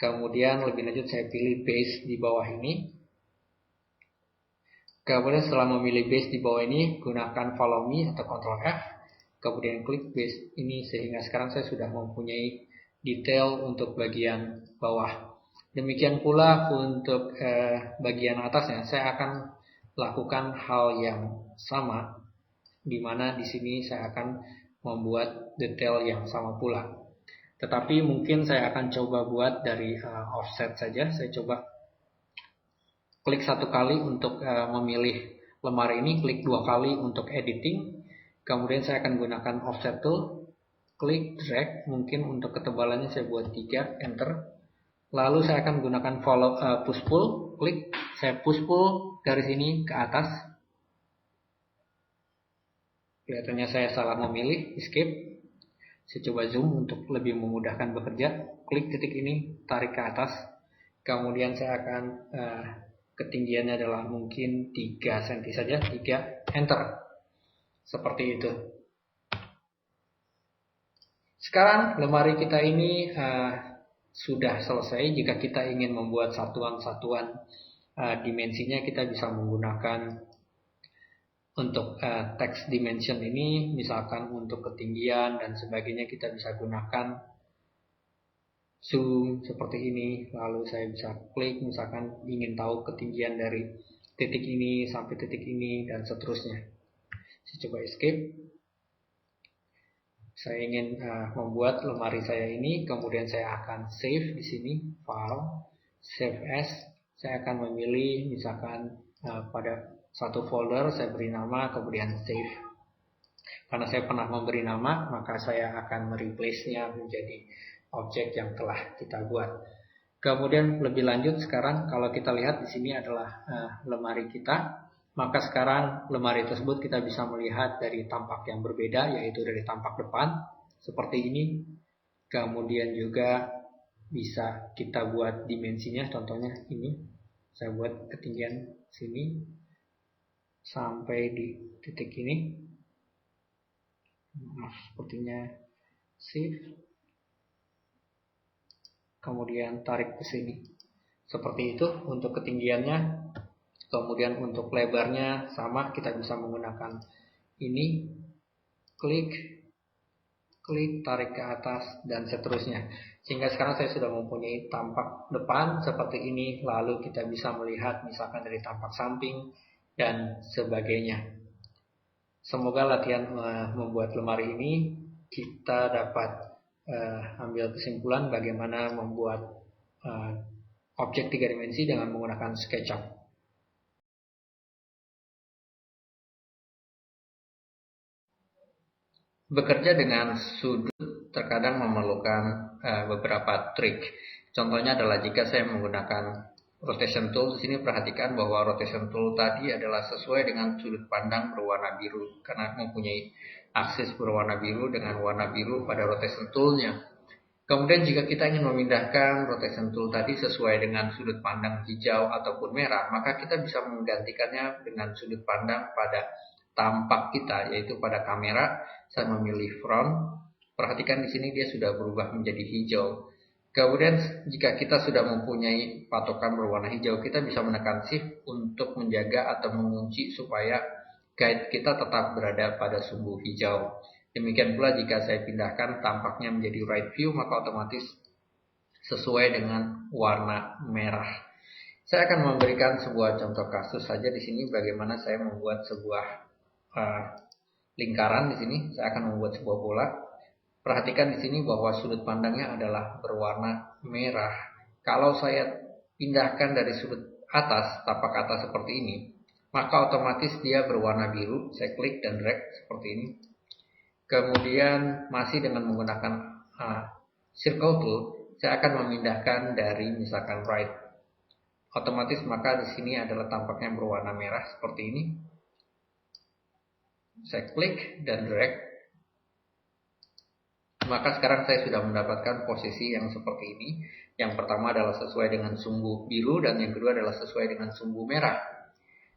Kemudian lebih lanjut saya pilih base di bawah ini. Kemudian setelah memilih base di bawah ini, gunakan follow me atau Ctrl F. Kemudian klik base ini sehingga sekarang saya sudah mempunyai detail untuk bagian bawah. Demikian pula untuk bagian atasnya, saya akan lakukan hal yang sama, di mana di sini saya akan membuat detail yang sama pula. Tetapi mungkin saya akan coba buat dari offset saja. Saya coba klik 1 kali untuk memilih lemari ini, klik 2 kali untuk editing. Kemudian saya akan gunakan offset tool, klik drag, mungkin untuk ketebalannya saya buat 3, enter. Lalu saya akan gunakan push pull, klik, saya push pull dari sini ke atas. Kelihatannya saya salah memilih, escape. Saya coba zoom untuk lebih memudahkan bekerja. Klik titik ini, tarik ke atas. Kemudian saya akan ketinggiannya adalah mungkin 3 cm saja, 3, enter. Seperti itu. Sekarang lemari kita ini sudah selesai. Jika kita ingin membuat satuan-satuan dimensinya, kita bisa menggunakan untuk text dimension ini, misalkan untuk ketinggian dan sebagainya, kita bisa gunakan zoom seperti ini. Lalu saya bisa klik, misalkan ingin tahu ketinggian dari titik ini sampai titik ini dan seterusnya. Saya coba escape. Saya ingin membuat lemari saya ini, kemudian saya akan save di sini, file, save as. Saya akan memilih misalkan pada satu folder, saya beri nama, kemudian save. Karena saya pernah memberi nama, maka saya akan mereplace-nya menjadi objek yang telah kita buat. Kemudian lebih lanjut sekarang, kalau kita lihat di sini adalah lemari kita, maka sekarang lemari tersebut kita bisa melihat dari tampak yang berbeda, yaitu dari tampak depan seperti ini. Kemudian juga bisa kita buat dimensinya, contohnya ini. Saya buat ketinggian sini sampai di titik ini. Maaf, sepertinya shift. Kemudian tarik ke sini. Seperti itu untuk ketinggiannya. Kemudian untuk lebarnya sama, kita bisa menggunakan ini. Klik, tarik ke atas, dan seterusnya. Sehingga sekarang saya sudah mempunyai tampak depan seperti ini. Lalu kita bisa melihat misalkan dari tampak samping dan sebagainya. Semoga latihan membuat lemari ini kita dapat ambil kesimpulan bagaimana membuat objek 3 dimensi dengan menggunakan SketchUp. Bekerja dengan sudut terkadang memerlukan beberapa trik. Contohnya adalah jika saya menggunakan rotation tool, di sini perhatikan bahwa rotation tool tadi adalah sesuai dengan sudut pandang berwarna biru karena mempunyai aksis berwarna biru dengan warna biru pada rotation toolnya. Kemudian jika kita ingin memindahkan rotation tool tadi sesuai dengan sudut pandang hijau ataupun merah, maka kita bisa menggantikannya dengan sudut pandang pada tampak kita, yaitu pada kamera. Saya memilih front. Perhatikan di sini dia sudah berubah menjadi hijau. Kemudian jika kita sudah mempunyai patokan berwarna hijau, kita bisa menekan shift untuk menjaga atau mengunci supaya guide kita tetap berada pada sumbu hijau. Demikian pula jika saya pindahkan tampaknya menjadi right view, maka otomatis sesuai dengan warna merah. Saya akan memberikan sebuah contoh kasus saja di sini bagaimana saya membuat sebuah lingkaran di sini. Saya akan membuat sebuah bola. Perhatikan di sini bahwa sudut pandangnya adalah berwarna merah. Kalau saya pindahkan dari sudut atas, tapak atas seperti ini, maka otomatis dia berwarna biru. Saya klik dan drag seperti ini. Kemudian masih dengan menggunakan circle tool, saya akan memindahkan dari misalkan right. Otomatis maka di sini adalah tampaknya berwarna merah seperti ini. Saya klik dan drag. Maka sekarang saya sudah mendapatkan posisi yang seperti ini. Yang pertama adalah sesuai dengan sumbu biru dan yang kedua adalah sesuai dengan sumbu merah.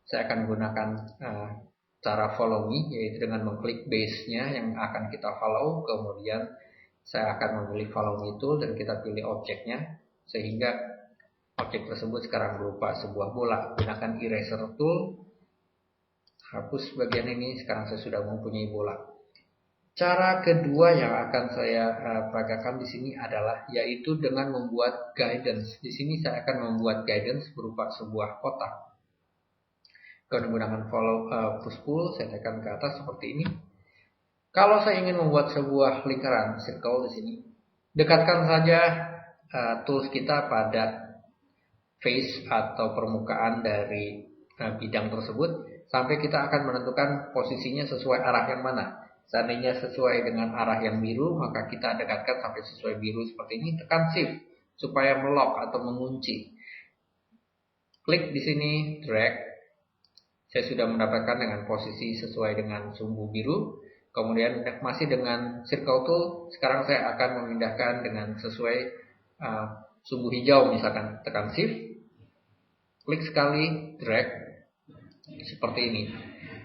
Saya akan menggunakan cara follow me, yaitu dengan mengklik base-nya yang akan kita follow. Kemudian saya akan memilih follow me tool dan kita pilih objeknya, sehingga objek tersebut sekarang berupa sebuah bola. Gunakan eraser tool, hapus bagian ini. Sekarang saya sudah mempunyai bola. Cara kedua yang akan saya peragakan di sini adalah yaitu dengan membuat guidance. Di sini saya akan membuat guidance berupa sebuah kotak. Kalau menggunakan push pull, saya tekan ke atas seperti ini. Kalau saya ingin membuat sebuah lingkaran circle di sini, dekatkan saja tools kita pada face atau permukaan dari bidang tersebut sampai kita akan menentukan posisinya sesuai arah yang mana. Seandainya sesuai dengan arah yang biru, maka kita dekatkan sampai sesuai biru seperti ini. Tekan shift supaya melock atau mengunci. Klik di sini, drag. Saya sudah mendapatkan dengan posisi sesuai dengan sumbu biru. Kemudian masih dengan circle tool, sekarang saya akan memindahkan dengan sesuai sumbu hijau, misalkan tekan shift, klik sekali, drag seperti ini.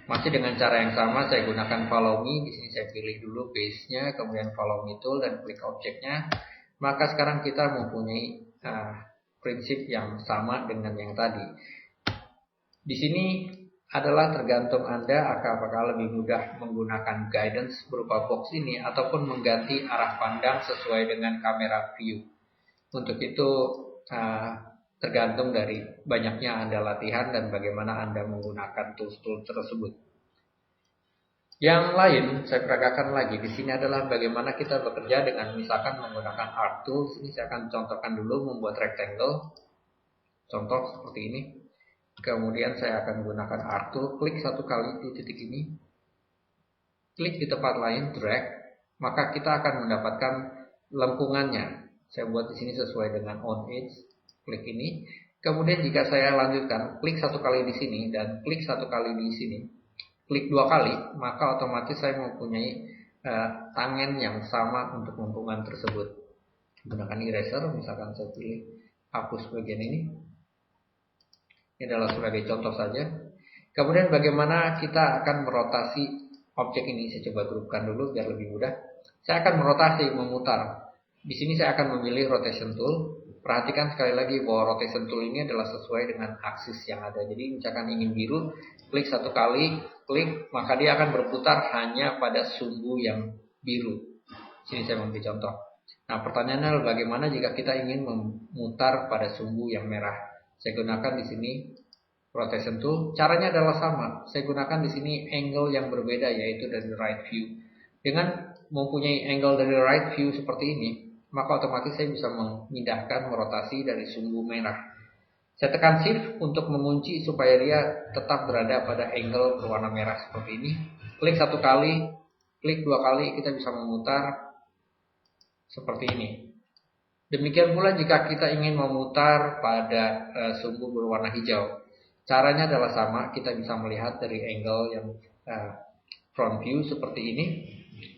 Masih dengan cara yang sama, saya gunakan follow me. Di sini saya pilih dulu base-nya, kemudian follow me tool dan klik objeknya. Maka sekarang kita mempunyai prinsip yang sama dengan yang tadi. Di sini adalah tergantung Anda apakah lebih mudah menggunakan guidance berupa box ini ataupun mengganti arah pandang sesuai dengan kamera view. Untuk itu tergantung dari banyaknya Anda latihan dan bagaimana Anda menggunakan tools-tools tersebut. Yang lain saya peragakan lagi di sini adalah bagaimana kita bekerja dengan misalkan menggunakan art tools. Ini saya akan contohkan dulu membuat rectangle. Contoh seperti ini. Kemudian saya akan menggunakan art tool, klik satu kali di titik ini, klik di tempat lain, drag, maka kita akan mendapatkan lengkungannya. Saya buat di sini sesuai dengan on edge, klik ini. Kemudian jika saya lanjutkan, klik satu kali di sini dan klik satu kali di sini, klik dua kali, maka otomatis saya mempunyai tangan yang sama untuk lengkungan tersebut. Gunakan eraser, misalkan saya pilih hapus bagian ini. Ini adalah sebagai contoh saja. Kemudian bagaimana kita akan merotasi objek ini. Saya coba grupkan dulu biar lebih mudah. Saya akan merotasi, memutar. Di sini saya akan memilih rotation tool. Perhatikan sekali lagi bahwa rotation tool ini adalah sesuai dengan aksis yang ada. Jadi misalkan ingin biru, klik satu kali, klik, maka dia akan berputar hanya pada sumbu yang biru. Sini saya memberi contoh. Nah, pertanyaannya adalah bagaimana jika kita ingin memutar pada sumbu yang merah. Saya gunakan di sini rotation tool. Caranya adalah sama. Saya gunakan di sini angle yang berbeda, yaitu dari right view. Dengan mempunyai angle dari right view seperti ini, maka otomatis saya bisa memindahkan merotasi dari sumbu merah. Saya tekan shift untuk mengunci supaya dia tetap berada pada angle berwarna merah seperti ini. Klik satu kali, klik dua kali, kita bisa memutar seperti ini. Demikian pula jika kita ingin memutar pada sumbu berwarna hijau. Caranya adalah sama, kita bisa melihat dari angle yang front view seperti ini.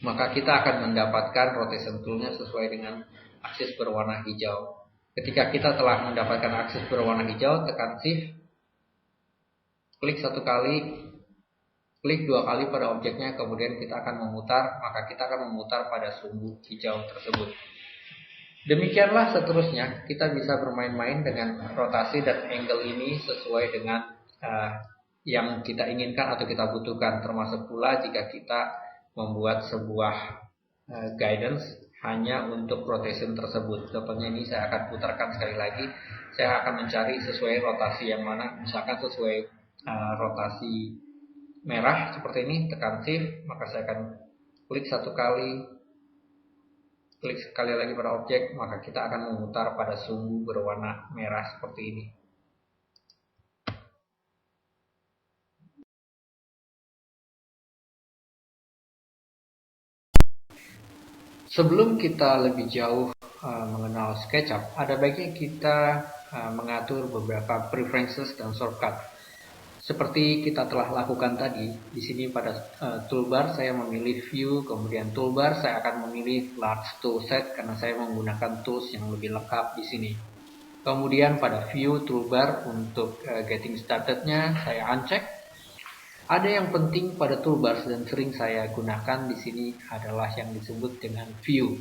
Maka kita akan mendapatkan rotation toolnya sesuai dengan aksis berwarna hijau. Ketika kita telah mendapatkan aksis berwarna hijau, tekan shift, klik satu kali, klik dua kali pada objeknya, kemudian kita akan memutar, maka kita akan memutar pada sumbu hijau tersebut. Demikianlah seterusnya, kita bisa bermain-main dengan rotasi dan angle ini sesuai dengan yang kita inginkan atau kita butuhkan. Termasuk pula jika kita membuat sebuah guidance hanya untuk rotation tersebut. Contohnya ini saya akan putarkan sekali lagi. Saya akan mencari sesuai rotasi yang mana. Misalkan sesuai rotasi merah seperti ini, tekan shift, maka saya akan klik satu kali, klik sekali lagi pada objek, maka kita akan memutar pada sumbu berwarna merah seperti ini. Sebelum kita lebih jauh mengenal SketchUp, ada baiknya kita mengatur beberapa preferences dan shortcut. Seperti kita telah lakukan tadi, di sini pada toolbar saya memilih view, kemudian toolbar saya akan memilih large toolset karena saya menggunakan tools yang lebih lengkap di sini. Kemudian pada view toolbar untuk getting started-nya saya uncheck. Ada yang penting pada toolbars dan sering saya gunakan di sini adalah yang disebut dengan view.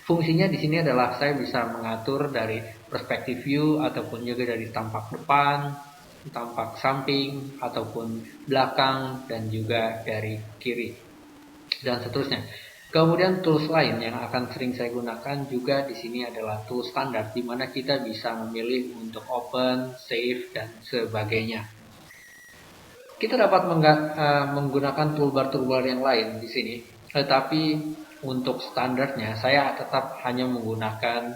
Fungsinya di sini adalah saya bisa mengatur dari perspektif view ataupun juga dari tampak depan, tampak samping ataupun belakang dan juga dari kiri dan seterusnya. Kemudian tools lain yang akan sering saya gunakan juga di sini adalah tools standar di mana kita bisa memilih untuk open, save dan sebagainya. Kita dapat menggunakan toolbar-toolbar yang lain di sini, tetapi untuk standarnya saya tetap hanya menggunakan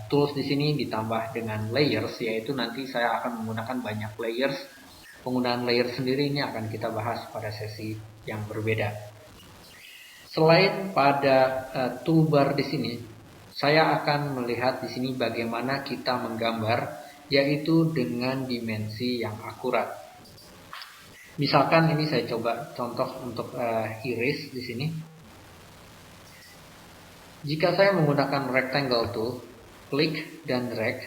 tools di sini ditambah dengan layers, yaitu nanti saya akan menggunakan banyak layers. Penggunaan layer sendiri ini akan kita bahas pada sesi yang berbeda. Selain pada toolbar di sini, saya akan melihat di sini bagaimana kita menggambar, yaitu dengan dimensi yang akurat. Misalkan ini saya coba contoh untuk iris di sini. Jika saya menggunakan rectangle tool, klik dan drag,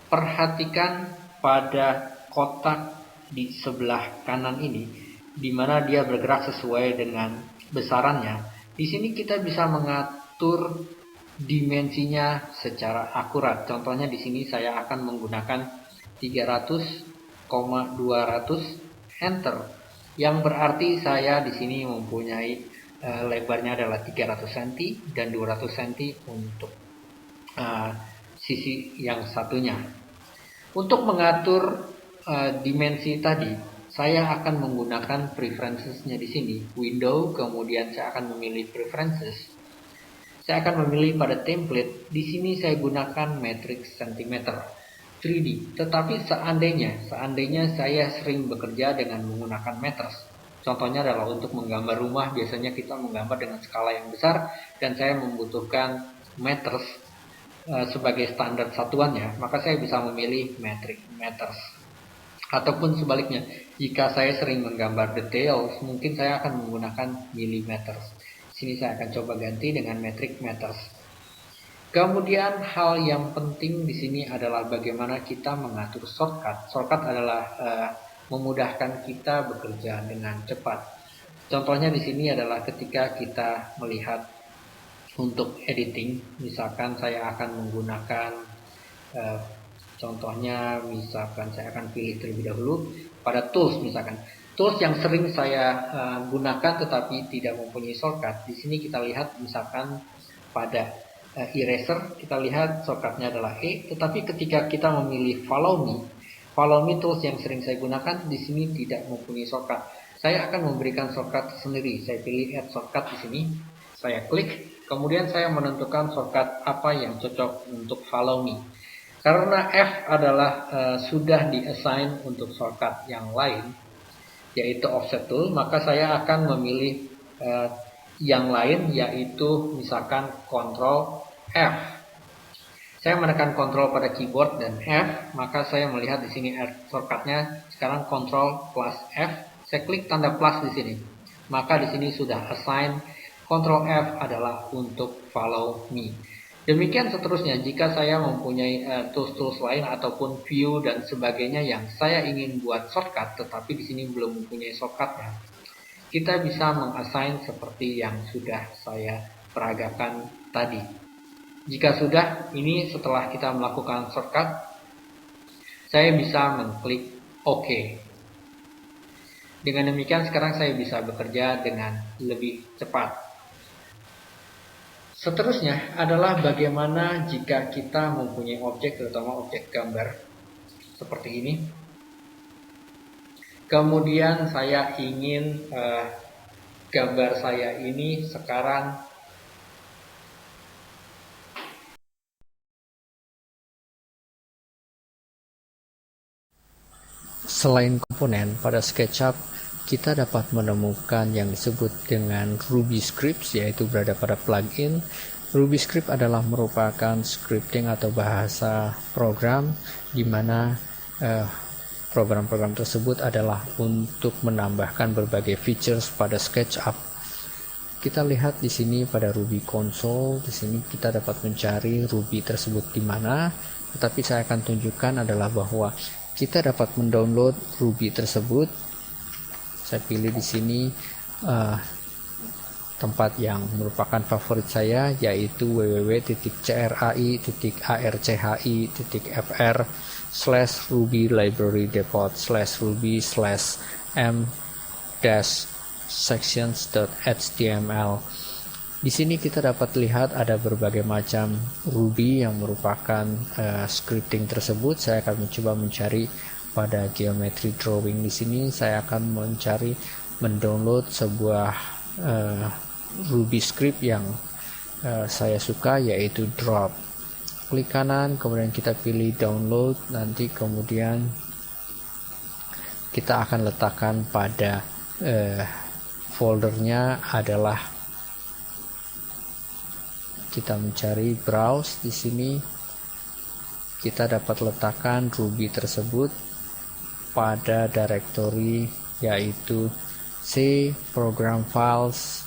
perhatikan pada kotak di sebelah kanan ini, di mana dia bergerak sesuai dengan besarannya. Di sini kita bisa mengatur dimensinya secara akurat. Contohnya di sini saya akan menggunakan 300,200 enter, yang berarti saya di sini mempunyai lebarnya adalah 300 cm dan 200 cm untuk sisi yang satunya. Untuk mengatur dimensi tadi, saya akan menggunakan preferences-nya di sini, window, kemudian saya akan memilih preferences. Saya akan memilih pada template. Di sini saya gunakan matrix centimeter 3D. Tetapi seandainya saya sering bekerja dengan menggunakan meters. Contohnya adalah untuk menggambar rumah, biasanya kita menggambar dengan skala yang besar dan saya membutuhkan meters sebagai standar satuannya, maka saya bisa memilih metric meters. Ataupun sebaliknya, jika saya sering menggambar details, mungkin saya akan menggunakan millimeters. Sini saya akan coba ganti dengan metric meters. Kemudian hal yang penting di sini adalah bagaimana kita mengatur shortcut. Shortcut adalah memudahkan kita bekerja dengan cepat. Contohnya di sini adalah ketika kita melihat untuk editing, misalkan saya akan menggunakan contohnya, misalkan saya akan pilih terlebih dahulu pada tools, misalkan tools yang sering saya gunakan tetapi tidak mempunyai shortcut. Di sini kita lihat misalkan pada eraser, kita lihat shortcutnya adalah E, tetapi ketika kita memilih follow me tools yang sering saya gunakan di sini tidak mempunyai shortcut. Saya akan memberikan shortcut sendiri. Saya pilih add shortcut di sini, saya klik, kemudian saya menentukan shortcut apa yang cocok untuk follow me. Karena F adalah sudah di-assign untuk shortcut yang lain, yaitu offset tool, maka saya akan memilih yang lain, yaitu misalkan Ctrl F. Saya menekan Ctrl pada keyboard dan F, maka saya melihat di sini shortcutnya sekarang Ctrl plus F. Saya klik tanda plus di sini, maka di sini sudah assign Ctrl F adalah untuk follow me. Demikian seterusnya, jika saya mempunyai tools-tools lain ataupun view dan sebagainya yang saya ingin buat shortcut, tetapi di sini belum mempunyai shortcutnya, kita bisa mengassign seperti yang sudah saya peragakan tadi. Jika sudah, ini setelah kita melakukan shortcut, saya bisa mengklik OK. Dengan demikian sekarang saya bisa bekerja dengan lebih cepat. Seterusnya adalah bagaimana jika kita mempunyai objek, terutama objek gambar seperti ini. Kemudian saya ingin gambar saya ini sekarang Selain komponen, pada SketchUp kita dapat menemukan yang disebut dengan Ruby scripts, yaitu berada pada plugin. Ruby script adalah merupakan scripting atau bahasa program di mana program-program tersebut adalah untuk menambahkan berbagai features pada SketchUp. Kita lihat di sini pada Ruby console, di sini kita dapat mencari Ruby tersebut di mana, tetapi saya akan tunjukkan adalah bahwa kita dapat mendownload Ruby tersebut. Saya pilih di sini tempat yang merupakan favorit saya, yaitu www.charhi.ruby-default/ruby-m-sections.html. Di sini kita dapat lihat ada berbagai macam Ruby yang merupakan scripting tersebut. Saya akan mencoba mencari pada geometry drawing. Di sini saya akan mendownload sebuah Ruby script yang saya suka, yaitu drop. Klik kanan, kemudian kita pilih download, nanti kemudian kita akan letakkan pada foldernya adalah, kita mencari browse. Di sini kita dapat letakkan Ruby tersebut pada directory, yaitu C program files,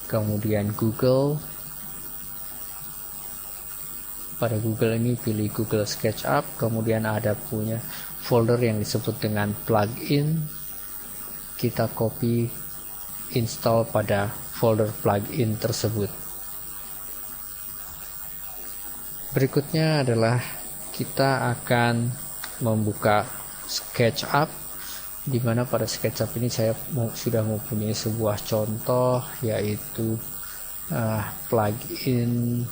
kemudian Google. Pada Google ini pilih Google SketchUp, kemudian ada punya folder yang disebut dengan plugin. Kita copy, install pada folder plugin tersebut. Berikutnya adalah kita akan membuka SketchUp, di mana pada SketchUp ini saya sudah mempunyai sebuah contoh, yaitu plugin.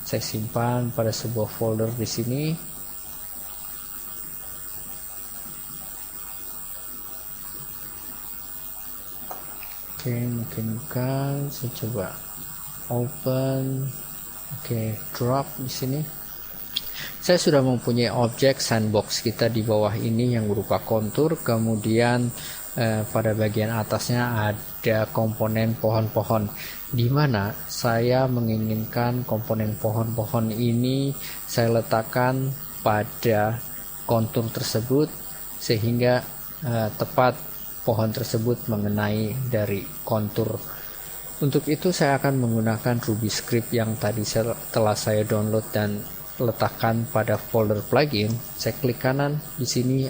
Saya simpan pada sebuah folder di sini. Oke, mungkin bukan. Saya coba open. Oke, drop di sini. Saya sudah mempunyai objek sandbox kita di bawah ini yang berupa kontur, kemudian pada bagian atasnya ada komponen pohon-pohon, di mana saya menginginkan komponen pohon-pohon ini saya letakkan pada kontur tersebut sehingga tepat pohon tersebut mengenai dari kontur. Untuk itu saya akan menggunakan Ruby script yang tadi telah saya download dan letakkan pada folder plugin. Saya klik kanan, di sini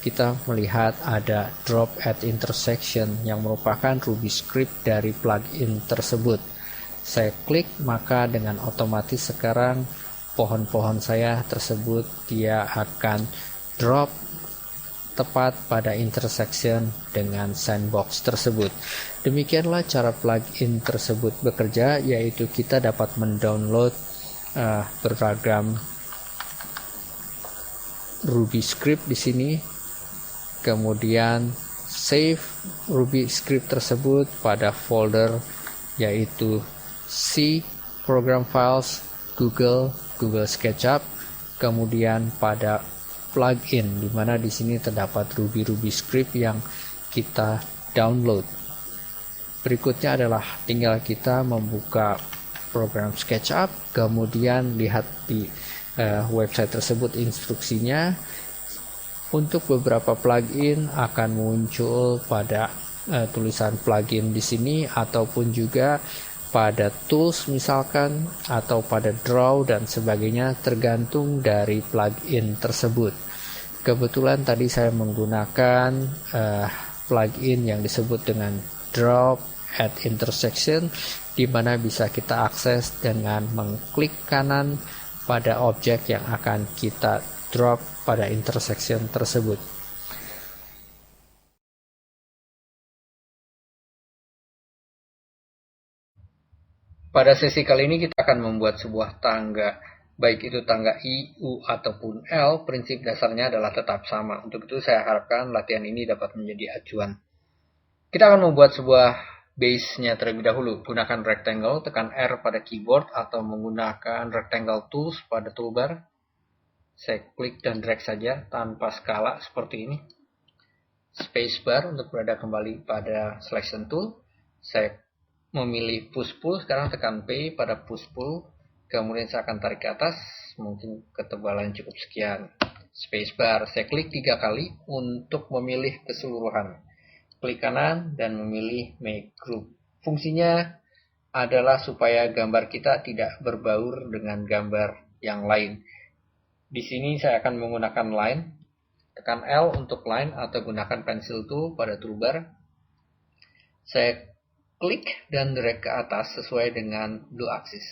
kita melihat ada drop at intersection yang merupakan Ruby script dari plugin tersebut. Saya klik, maka dengan otomatis sekarang pohon-pohon saya tersebut dia akan drop tepat pada intersection dengan sandbox tersebut. Demikianlah cara plugin tersebut bekerja, yaitu kita dapat mendownload beragam Ruby script di sini, kemudian save Ruby script tersebut pada folder yaitu C program files, Google SketchUp, kemudian pada plugin, di mana di sini terdapat Ruby script yang kita download. Berikutnya adalah tinggal kita membuka program SketchUp, kemudian lihat di website tersebut instruksinya. Untuk beberapa plugin akan muncul pada tulisan plugin di sini, ataupun juga pada tools misalkan, atau pada draw dan sebagainya, tergantung dari plugin tersebut. Kebetulan tadi saya menggunakan plugin yang disebut dengan drop at intersection, di mana bisa kita akses dengan mengklik kanan pada objek yang akan kita drop pada intersection tersebut. Pada sesi kali ini kita akan membuat sebuah tangga, baik itu tangga I, U, ataupun L. Prinsip dasarnya adalah tetap sama. Untuk itu saya harapkan latihan ini dapat menjadi acuan. Kita akan membuat sebuah base-nya terlebih dahulu. Gunakan rectangle, tekan R pada keyboard atau menggunakan rectangle tools pada toolbar. Saya klik dan drag saja tanpa skala seperti ini. spacebar untuk berada kembali pada selection tool. Saya memilih push pull, sekarang tekan P pada push pull, kemudian saya akan tarik ke atas, mungkin ketebalan cukup sekian. Spacebar, saya klik 3 kali untuk memilih keseluruhan. Klik kanan dan memilih make group. Fungsinya adalah supaya gambar kita tidak berbaur dengan gambar yang lain. Di sini saya akan menggunakan line, tekan L untuk line atau gunakan pencil tool pada toolbar. Saya klik dan drag ke atas sesuai dengan blue axis.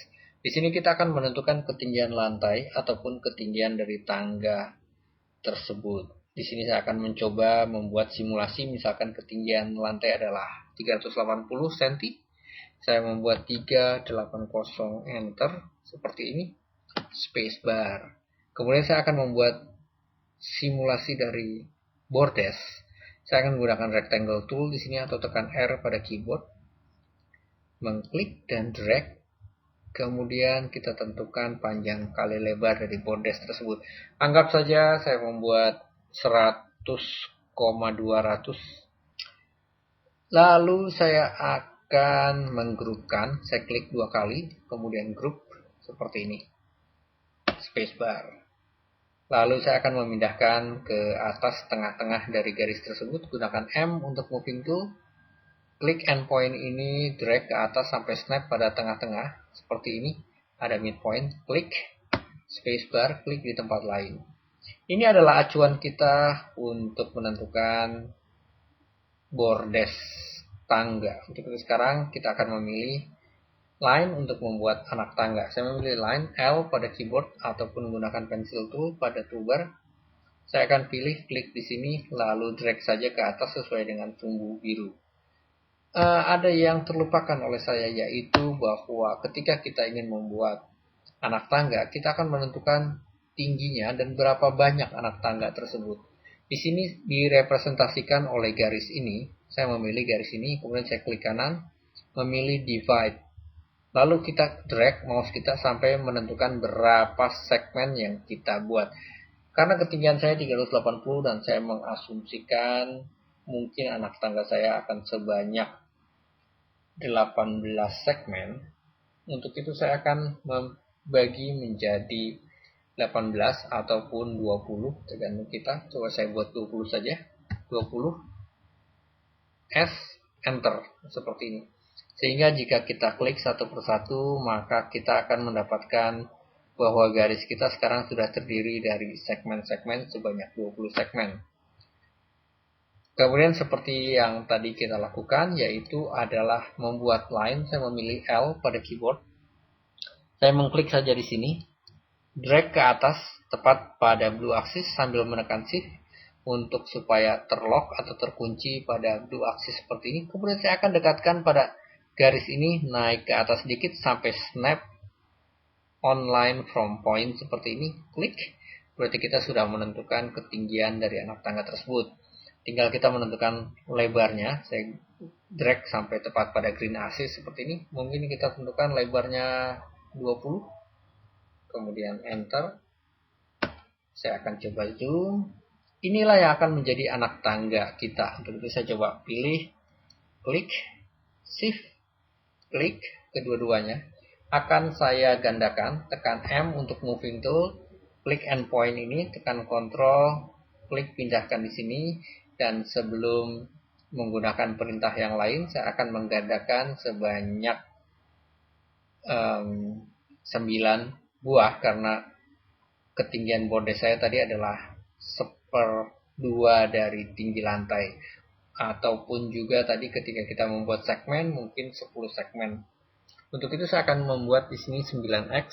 Di sini kita akan menentukan ketinggian lantai ataupun ketinggian dari tangga tersebut. Di sini saya akan mencoba membuat simulasi, misalkan ketinggian lantai adalah 380 cm. Saya membuat 380 enter seperti ini, spacebar. Kemudian saya akan membuat simulasi dari bordes. Saya akan menggunakan rectangle tool di sini atau tekan R pada keyboard, mengklik dan drag. Kemudian kita tentukan panjang kali lebar dari bordes tersebut. Anggap saja saya membuat 100,200. Lalu saya akan menggrupkan, saya klik 2 kali, kemudian group seperti ini, spacebar. Lalu saya akan memindahkan ke atas tengah-tengah dari garis tersebut, gunakan M untuk moving tool, klik endpoint ini, drag ke atas sampai snap pada tengah-tengah, seperti ini, ada midpoint, klik, spacebar, klik di tempat lain. Ini adalah acuan kita untuk menentukan bordes tangga. Untuk itu sekarang kita akan memilih line untuk membuat anak tangga. Saya memilih line L pada keyboard ataupun menggunakan pencil tool pada toolbar. Saya akan pilih, klik di sini, lalu drag saja ke atas sesuai dengan sumbu biru. Ada yang terlupakan oleh saya, yaitu bahwa ketika kita ingin membuat anak tangga, kita akan menentukan tingginya dan berapa banyak anak tangga tersebut. Di sini direpresentasikan oleh garis ini. Saya memilih garis ini, kemudian saya klik kanan, memilih divide. Lalu kita drag mouse kita sampai menentukan berapa segmen yang kita buat. Karena ketinggian saya 380 dan saya mengasumsikan mungkin anak tangga saya akan sebanyak 18 segmen. Untuk itu saya akan membagi menjadi 18 ataupun 20, tergantung kita. Coba saya buat 20 saja. 20 S, enter, seperti ini. Sehingga jika kita klik satu persatu, maka kita akan mendapatkan bahwa garis kita sekarang sudah terdiri dari segmen-segmen sebanyak 20 segmen. Kemudian seperti yang tadi kita lakukan, yaitu adalah membuat line. Saya memilih L pada keyboard. Saya mengklik saja di sini, drag ke atas tepat pada blue axis sambil menekan shift untuk supaya terlock atau terkunci pada blue axis seperti ini. Kemudian saya akan dekatkan pada garis ini, naik ke atas sedikit sampai snap on line from point seperti ini. Klik, berarti kita sudah menentukan ketinggian dari anak tangga tersebut. Tinggal kita menentukan lebarnya. Saya drag sampai tepat pada green axis seperti ini. Mungkin kita tentukan lebarnya 20. Kemudian enter. Saya akan coba zoom. Inilah yang akan menjadi anak tangga kita. Untuk itu saya coba pilih, klik, shift, klik, kedua-duanya. Akan saya gandakan, tekan M untuk moving tool, klik endpoint ini, tekan Ctrl, klik pindahkan di sini, dan sebelum menggunakan perintah yang lain, saya akan menggandakan sebanyak 9 buah, karena ketinggian bordes saya tadi adalah 1/2 dari tinggi lantai. Ataupun juga tadi ketika kita membuat segmen, mungkin 10 segmen. Untuk itu saya akan membuat di sini 9x,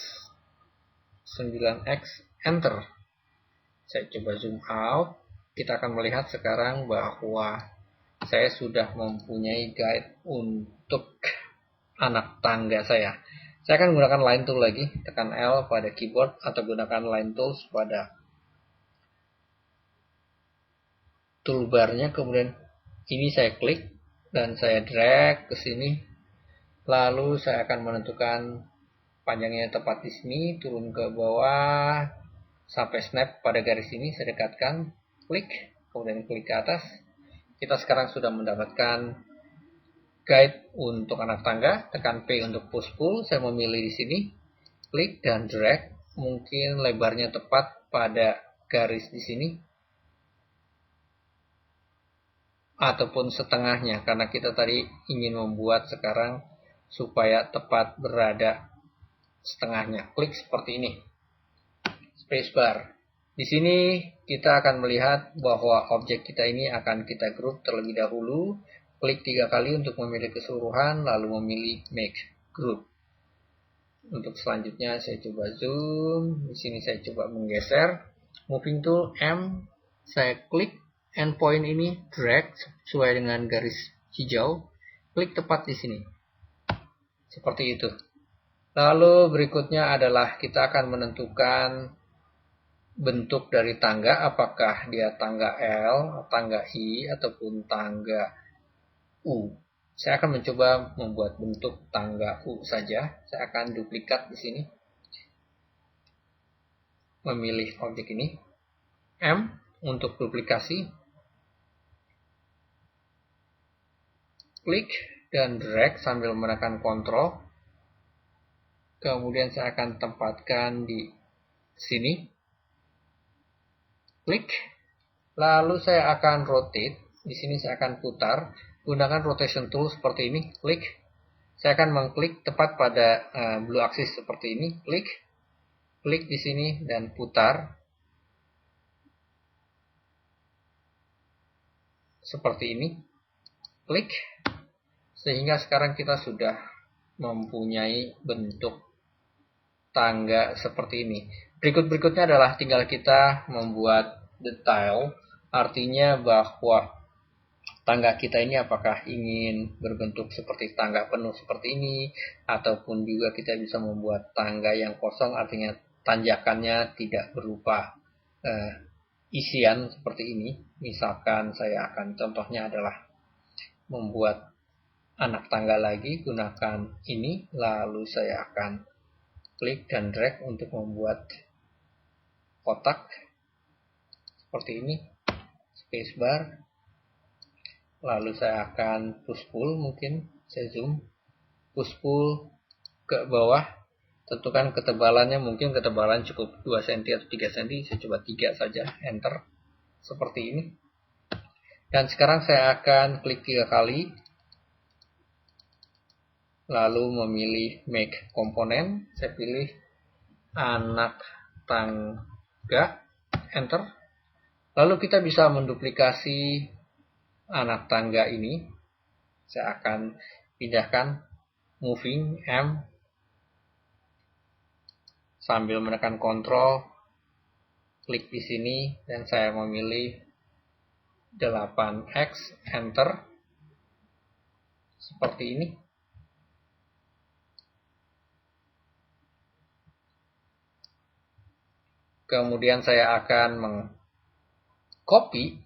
enter. Saya coba zoom out. Kita akan melihat sekarang bahwa saya sudah mempunyai guide untuk anak tangga saya. Saya akan menggunakan line tool lagi, tekan L pada keyboard atau gunakan line tools pada toolbarnya. Kemudian ini saya klik dan saya drag ke sini. Lalu saya akan menentukan panjangnya tepat di sini, turun ke bawah sampai snap pada garis ini. Saya dekatkan, klik, kemudian klik ke atas. Kita sekarang sudah mendapatkan guide untuk anak tangga. Tekan P untuk push pull. Saya memilih di sini, klik dan drag. Mungkin lebarnya tepat pada garis di sini, ataupun setengahnya, karena kita tadi ingin membuat sekarang supaya tepat berada setengahnya. Klik seperti ini, spacebar. Di sini kita akan melihat bahwa objek kita ini akan kita group terlebih dahulu. Klik 3 kali untuk memilih keseluruhan, lalu memilih make group. Untuk selanjutnya saya coba zoom. Di sini saya coba menggeser. Moving tool M, saya klik endpoint ini, drag sesuai dengan garis hijau. Klik tepat di sini. Seperti itu. Lalu berikutnya adalah kita akan menentukan bentuk dari tangga, apakah dia tangga L, tangga I, ataupun tangga U. Saya akan mencoba membuat bentuk tangga U saja. Saya akan duplikat di sini. Memilih objek ini. M untuk duplikasi. Klik dan drag sambil menekan Ctrl. Kemudian saya akan tempatkan di sini. Klik. Lalu saya akan rotate. Di sini saya akan putar. Gunakan rotation tool seperti ini. Klik. Saya akan mengklik tepat pada blue axis seperti ini. Klik. Klik di sini dan putar. Seperti ini. Klik. Sehingga sekarang kita sudah mempunyai bentuk tangga seperti ini. Berikutnya adalah tinggal kita membuat detail, artinya bahwa tangga kita ini apakah ingin berbentuk seperti tangga penuh seperti ini, ataupun juga kita bisa membuat tangga yang kosong, artinya tanjakannya tidak berupa isian seperti ini. Misalkan saya akan, contohnya adalah membuat anak tangga lagi, gunakan ini, lalu saya akan klik dan drag untuk membuat kotak seperti ini, spacebar. Lalu saya akan push pull, mungkin saya zoom, push pull ke bawah. Tentukan ketebalannya, mungkin ketebalan cukup 2 cm atau 3 cm, saya coba 3 saja, enter. Seperti ini. Dan sekarang saya akan klik 3 kali. Lalu memilih make komponen, saya pilih anak tangga, enter. Lalu kita bisa menduplikasi anak tangga ini. Saya akan pindahkan, moving M, sambil menekan Ctrl, klik di sini, dan saya memilih 8X, enter. Seperti ini. Kemudian saya akan mengcopy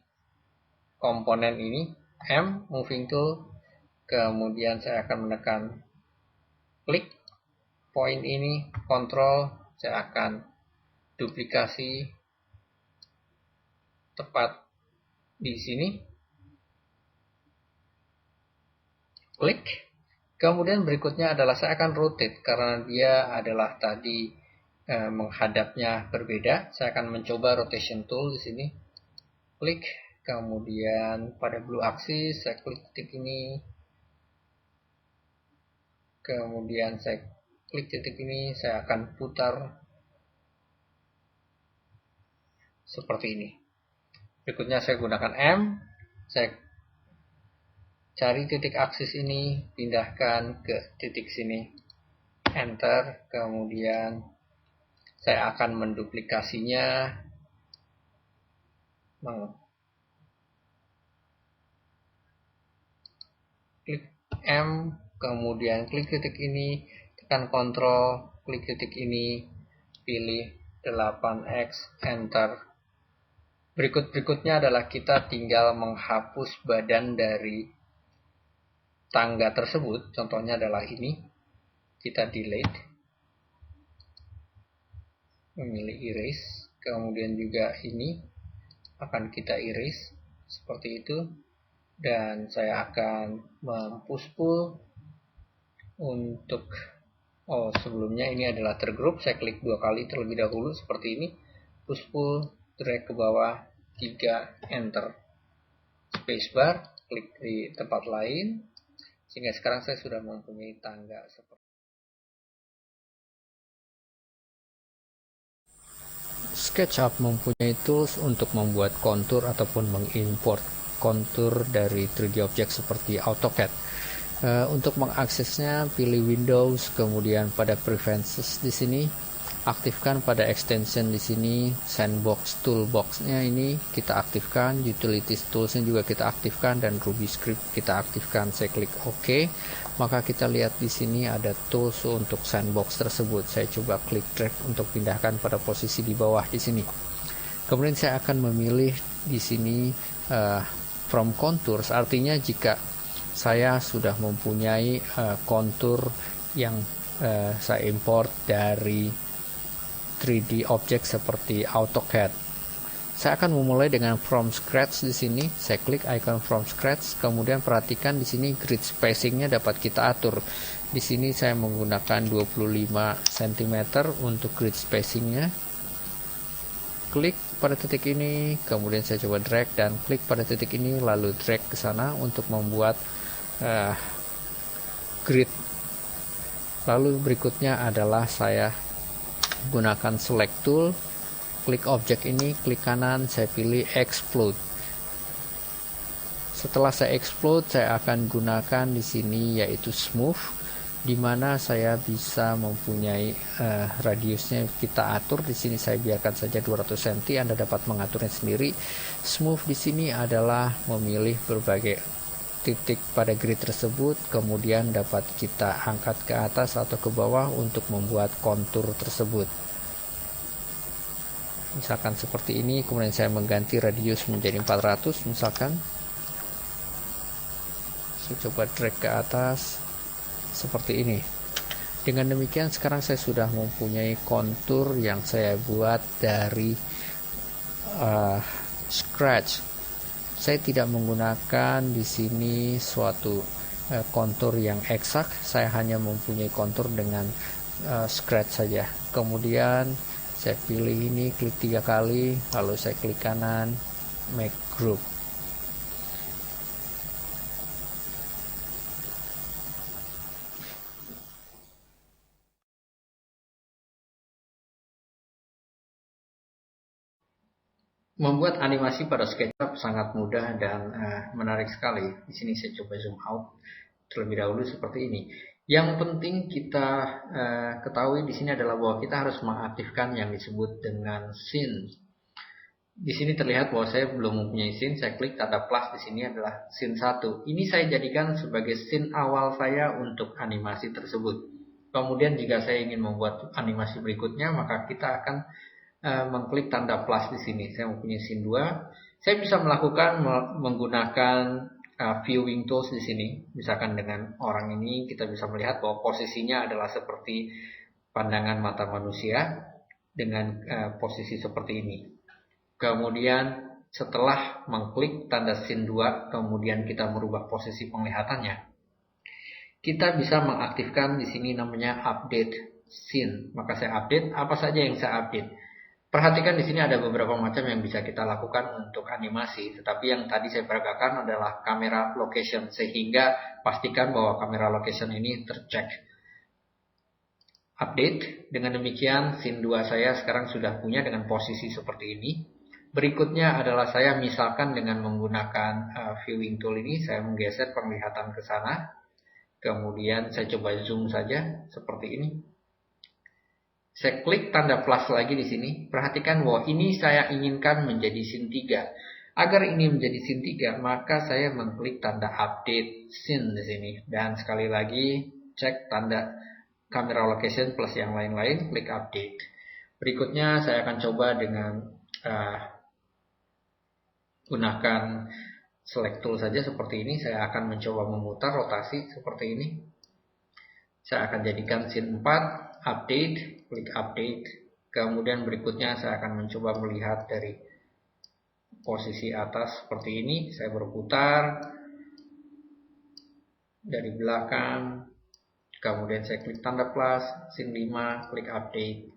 komponen ini, M, moving tool. Kemudian saya akan menekan klik point ini, Ctrl. Saya akan duplikasi tepat di sini. Klik. Kemudian berikutnya adalah saya akan rotate karena dia adalah tadi menghadapnya berbeda. Saya akan mencoba rotation tool di sini. Klik. Kemudian pada blue axis saya klik titik ini. Kemudian saya klik titik ini, saya akan putar seperti ini. Berikutnya saya gunakan M, saya cari titik aksis ini, pindahkan ke titik sini, enter. Kemudian saya akan menduplikasinya, klik M, kemudian klik titik ini, tekan Ctrl, klik titik ini, pilih 8X, enter. Berikutnya adalah kita tinggal menghapus badan dari tangga tersebut. Contohnya adalah ini. Kita delete. Memilih erase. Kemudian juga ini akan kita erase. Seperti itu. dan saya akan mempush pull untuk sebelumnya ini adalah tergroup. Saya klik 2 kali terlebih dahulu seperti ini, push pull, drag ke bawah 3, enter, spacebar, klik di tempat lain, sehingga sekarang saya sudah mempunyai tangga seperti SketchUp mempunyai tools untuk membuat kontur ataupun mengimport kontur dari 3D object seperti AutoCAD. Untuk mengaksesnya, pilih Windows, kemudian pada Preferences di sini, aktifkan pada extension di sini, Sandbox Toolbox-nya ini kita aktifkan, Utilities Tools-nya juga kita aktifkan, dan Ruby Script kita aktifkan. Saya klik OK, maka kita lihat di sini ada tools untuk sandbox tersebut. Saya coba klik drag untuk pindahkan pada posisi di bawah di sini. Kemudian saya akan memilih di sini from contours, artinya jika saya sudah mempunyai kontur yang saya import dari 3D object seperti AutoCAD. Saya akan memulai dengan from scratch di sini. Saya klik icon from scratch, kemudian perhatikan di sini grid spacingnya dapat kita atur. Di sini saya menggunakan 25 cm untuk grid spacingnya. Klik pada titik ini, kemudian saya coba drag dan klik pada titik ini, lalu drag ke sana untuk membuat grid. Lalu berikutnya adalah saya gunakan select tool, klik objek ini, klik kanan, saya pilih explode. Setelah saya explode, saya akan gunakan di sini yaitu smooth, di mana saya bisa mempunyai radiusnya kita atur. Di sini saya biarkan saja 200 cm, Anda dapat mengaturnya sendiri. Smooth di sini adalah memilih berbagai titik pada grid tersebut, kemudian dapat kita angkat ke atas atau ke bawah untuk membuat kontur tersebut. Misalkan seperti ini, kemudian saya mengganti radius menjadi 400 misalkan. Saya coba drag ke atas seperti ini. Dengan demikian sekarang saya sudah mempunyai kontur yang saya buat dari scratch. Saya tidak menggunakan di sini suatu kontur yang eksak, saya hanya mempunyai kontur dengan scratch saja. Kemudian saya pilih ini, klik 3 kali, lalu saya klik kanan, make group. membuat animasi pada SketchUp sangat mudah dan menarik sekali. Di sini saya coba zoom out terlebih dahulu seperti ini. Yang penting kita ketahui di sini adalah bahwa kita harus mengaktifkan yang disebut dengan scene. Di sini terlihat bahwa saya belum mempunyai scene. Saya klik tanda plus di sini adalah scene 1. Ini saya jadikan sebagai scene awal saya untuk animasi tersebut. Kemudian jika saya ingin membuat animasi berikutnya, maka kita akan mengklik tanda plus di sini. Saya mempunyai scene 2. Saya bisa melakukan menggunakan viewing tools di sini. Misalkan dengan orang ini kita bisa melihat bahwa posisinya adalah seperti pandangan mata manusia dengan posisi seperti ini. Kemudian setelah mengklik tanda scene 2, kemudian kita merubah posisi penglihatannya, kita bisa mengaktifkan di sini namanya update scene. Maka saya update apa saja yang saya update. Perhatikan di sini ada beberapa macam yang bisa kita lakukan untuk animasi, tetapi yang tadi saya peragakan adalah kamera location, sehingga pastikan bahwa kamera location ini tercek. Update, dengan demikian scene 2 saya sekarang sudah punya dengan posisi seperti ini. Berikutnya adalah saya misalkan dengan menggunakan viewing tool ini, saya menggeser penglihatan ke sana. Kemudian saya coba zoom saja seperti ini. Saya klik tanda plus lagi di sini. Perhatikan bahwa ini saya inginkan menjadi scene 3. Agar ini menjadi scene 3, maka saya mengklik tanda update scene di sini. Dan sekali lagi cek tanda camera location plus yang lain-lain, klik update. Berikutnya saya akan coba dengan gunakan select tool saja seperti ini. Saya akan mencoba memutar rotasi seperti ini. Saya akan jadikan scene 4, update, klik update. Kemudian berikutnya saya akan mencoba melihat dari posisi atas seperti ini. Saya berputar. dari belakang, kemudian saya klik tanda plus, scene 5, klik update.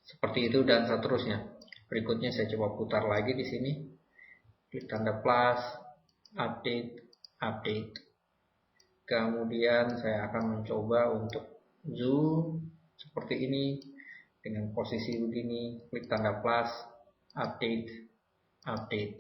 Seperti itu dan seterusnya. Berikutnya saya coba putar lagi di sini. Klik tanda plus, update, update. Kemudian saya akan mencoba untuk zoom seperti ini dengan posisi begini. Klik tanda plus, update, update.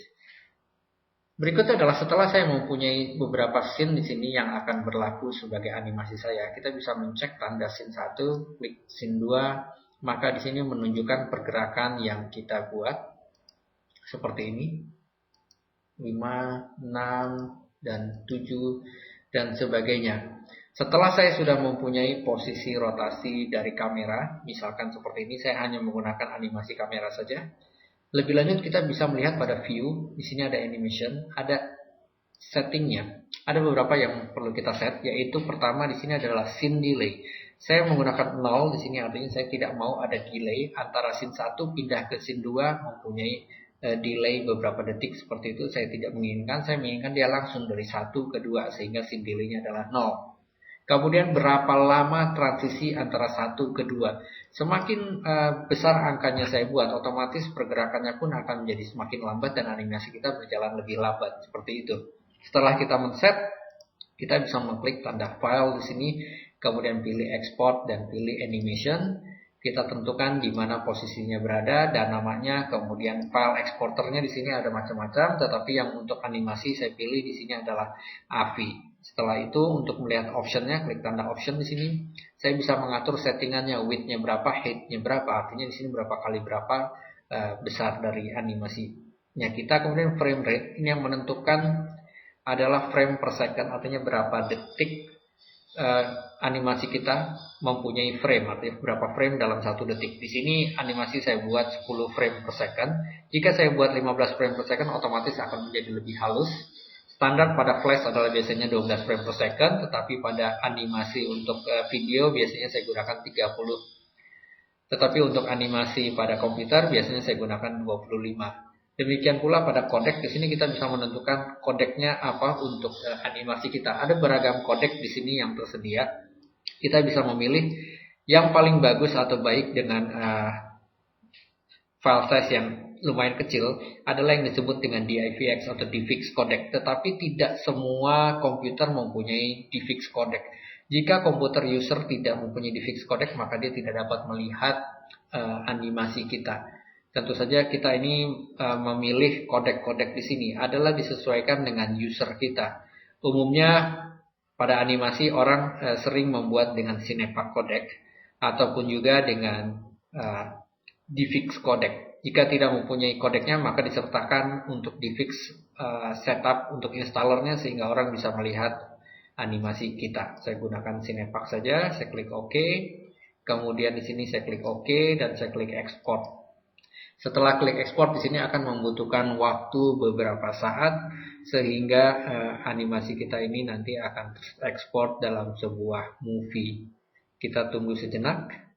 Berikutnya adalah setelah saya mempunyai beberapa scene di sini yang akan berlaku sebagai animasi saya, kita bisa mencek tanda scene 1, klik scene 2, maka di sini menunjukkan pergerakan yang kita buat seperti ini. 5, 6, dan 7 dan sebagainya. Setelah saya sudah mempunyai posisi rotasi dari kamera, misalkan seperti ini, saya hanya menggunakan animasi kamera saja. Lebih lanjut kita bisa melihat pada view, di sini ada animation, ada settingnya. Ada beberapa yang perlu kita set, yaitu pertama di sini adalah scene delay. Saya menggunakan 0 di sini, artinya saya tidak mau ada delay antara scene 1 pindah ke scene 2 mempunyai delay beberapa detik seperti itu. Saya tidak menginginkan, saya menginginkan dia langsung dari 1 ke 2 sehingga scene delaynya adalah 0. Kemudian berapa lama transisi antara 1 ke 2. Semakin besar angkanya saya buat, otomatis pergerakannya pun akan menjadi semakin lambat dan animasi kita berjalan lebih lambat. Seperti itu. Setelah kita men-set, kita bisa mengklik tanda file di sini, kemudian pilih export dan pilih animation. Kita tentukan di mana posisinya berada dan namanya, kemudian file eksporternya di sini ada macam-macam, tetapi yang untuk animasi saya pilih di sini adalah AVI. Setelah itu untuk melihat optionnya, klik tanda option di sini. Saya bisa mengatur settingannya, width-nya berapa, height-nya berapa, artinya di sini berapa kali berapa besar dari animasinya kita. Kemudian frame rate, ini yang menentukan adalah frame per second, artinya berapa detik animasi kita mempunyai frame, artinya berapa frame dalam 1 detik. Di sini animasi saya buat 10 frame per second. Jika saya buat 15 frame per second, otomatis akan menjadi lebih halus. Standar pada flash adalah biasanya 12 frame per second, tetapi pada animasi untuk video biasanya saya gunakan 30. Tetapi untuk animasi pada komputer biasanya saya gunakan 25. Demikian pula pada kodek, di sini kita bisa menentukan kodeknya apa untuk animasi kita. Ada beragam kodek di sini yang tersedia. Kita bisa memilih yang paling bagus atau baik dengan file size yang lumayan kecil adalah yang disebut dengan DivX atau DivX codec, tetapi tidak semua komputer mempunyai DivX codec. Jika komputer user tidak mempunyai DivX codec, maka dia tidak dapat melihat animasi kita. Tentu saja kita ini memilih kodek-kodek di sini adalah disesuaikan dengan user kita. Umumnya pada animasi orang sering membuat dengan Cinepak codec ataupun juga dengan DivX codec. Jika tidak mempunyai kodeknya, maka disertakan untuk DivX setup untuk installernya sehingga orang bisa melihat animasi kita. Saya gunakan Cinepak saja, saya klik OK. Kemudian di sini saya klik OK dan saya klik export. Setelah klik export di sini akan membutuhkan waktu beberapa saat sehingga animasi kita ini nanti akan terekspor dalam sebuah movie. Kita tunggu sejenak.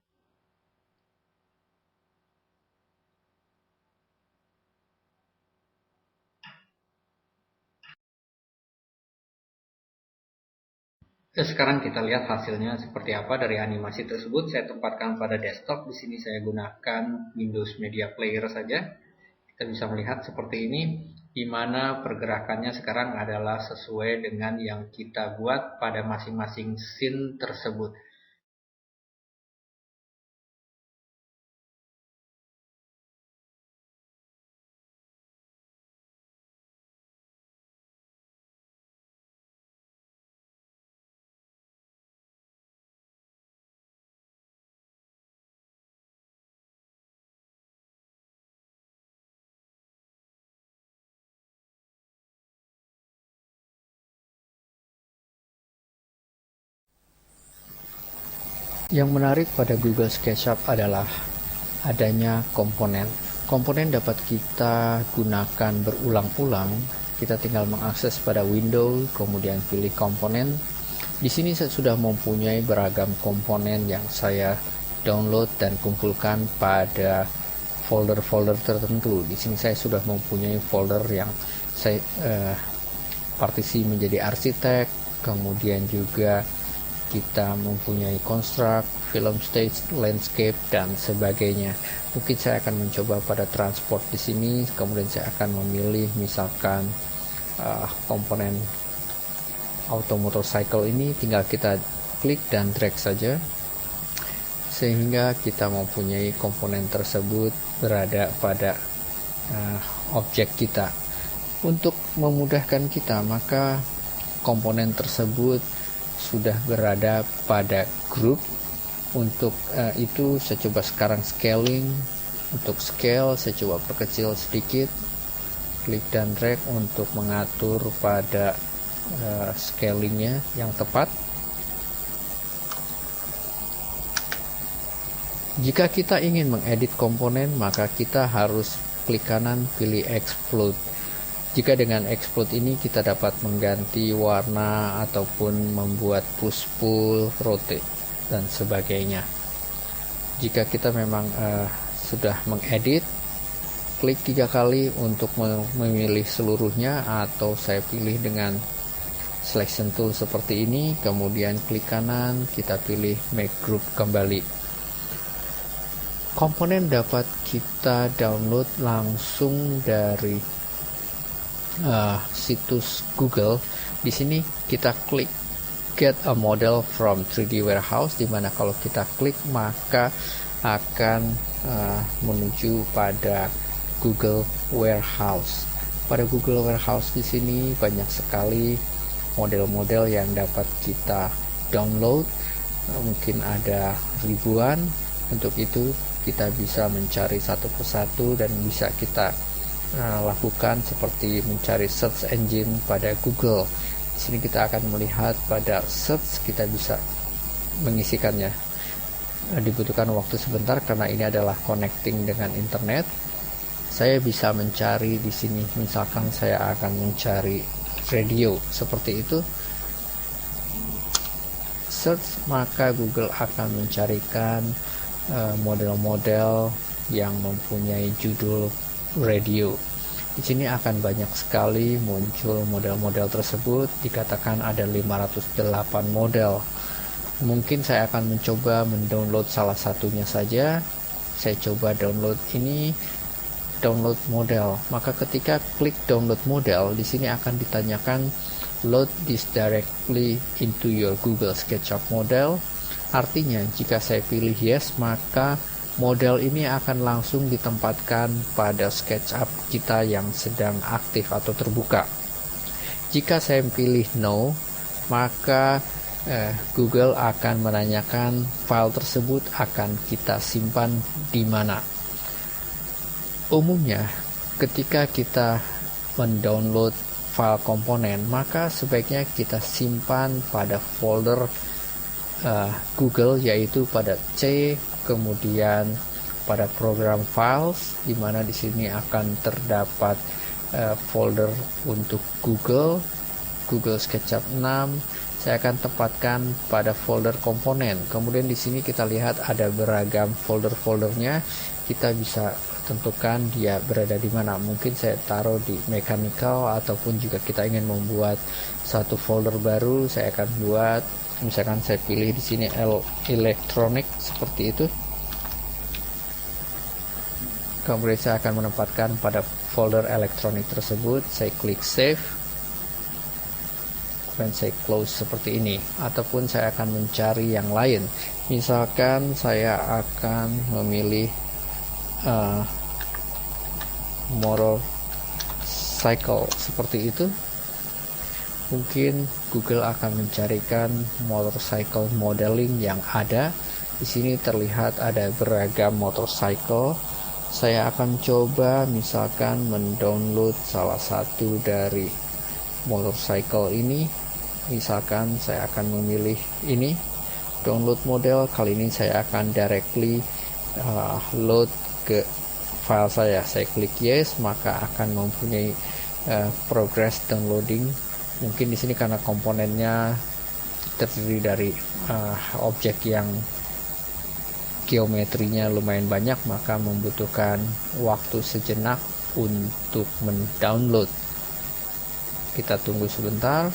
Sekarang kita lihat hasilnya seperti apa dari animasi tersebut. Saya tempatkan pada desktop. Di sini saya gunakan Windows Media Player saja. Kita bisa melihat seperti ini, di mana pergerakannya sekarang adalah sesuai dengan yang kita buat pada masing-masing scene tersebut. Yang menarik pada Google SketchUp adalah adanya komponen. Komponen dapat kita gunakan berulang-ulang. Kita tinggal mengakses pada window, kemudian pilih komponen. Di sini saya sudah mempunyai beragam komponen yang saya download dan kumpulkan pada folder-folder tertentu. Di sini saya sudah mempunyai folder yang saya partisi menjadi arsitek, kemudian juga kita mempunyai construct, film stage, landscape, dan sebagainya. Mungkin saya akan mencoba pada transport di sini, kemudian saya akan memilih misalkan komponen auto motorcycle ini, tinggal kita klik dan drag saja sehingga kita mempunyai komponen tersebut berada pada objek kita. Untuk memudahkan kita, maka komponen tersebut sudah berada pada grup. Untuk itu saya coba sekarang scaling. Untuk scale saya coba perkecil sedikit, klik dan drag untuk mengatur pada scalingnya yang tepat. Jika kita ingin mengedit komponen, maka kita harus klik kanan, pilih explode. Jika dengan explode ini kita dapat mengganti warna ataupun membuat push pull, rotate, dan sebagainya. Jika kita memang sudah mengedit, klik 3 kali untuk memilih seluruhnya, atau saya pilih dengan selection tool seperti ini, kemudian klik kanan, kita pilih make group kembali. Komponen dapat kita download langsung dari situs Google. Di sini kita klik get a model from 3D warehouse, dimana kalau kita klik maka akan menuju pada Google Warehouse. Pada Google Warehouse di sini banyak sekali model-model yang dapat kita download, mungkin ada ribuan. Untuk itu kita bisa mencari satu persatu dan bisa kita lakukan seperti mencari search engine pada Google. Di sini kita akan melihat pada search, kita bisa mengisikannya. Dibutuhkan waktu sebentar karena ini adalah connecting dengan internet. Saya bisa mencari di sini, misalkan saya akan mencari radio seperti itu. Search, maka Google akan mencarikan model-model yang mempunyai judul radio. Di sini akan banyak sekali muncul model-model tersebut, dikatakan ada 508 model. Mungkin saya akan mencoba mendownload salah satunya saja. Saya coba download ini, download model. Maka ketika klik download model, di sini akan ditanyakan load this directly into your Google SketchUp model. Artinya jika saya pilih yes, maka model ini akan langsung ditempatkan pada SketchUp kita yang sedang aktif atau terbuka. Jika saya pilih no, maka Google akan menanyakan file tersebut akan kita simpan di mana. Umumnya ketika kita mendownload file komponen, maka sebaiknya kita simpan pada folder Google, yaitu pada C, kemudian pada program files, di mana di sini akan terdapat folder untuk Google SketchUp 6. Saya akan tempatkan pada folder komponen. Kemudian di sini kita lihat ada beragam folder-foldernya. Kita bisa tentukan dia berada di mana. Mungkin saya taruh di mechanical, ataupun juga kita ingin membuat satu folder baru, saya akan buat. Misalkan saya pilih di sini electronic seperti itu. Kemudian saya akan menempatkan pada folder elektronik tersebut. Saya klik save. Dan saya close seperti ini. Ataupun saya akan mencari yang lain. Misalkan saya akan memilih motorcycle seperti itu. Mungkin Google akan mencarikan motorcycle modeling yang ada. Di sini terlihat ada beragam motorcycle. Saya akan coba misalkan mendownload salah satu dari motorcycle ini. Misalkan saya akan memilih ini, download model. Kali ini saya akan directly load ke file saya. Saya klik yes, maka akan mempunyai progress downloading. Mungkin di sini karena komponennya terdiri dari objek yang geometrinya lumayan banyak, maka membutuhkan waktu sejenak untuk mendownload. Kita tunggu sebentar.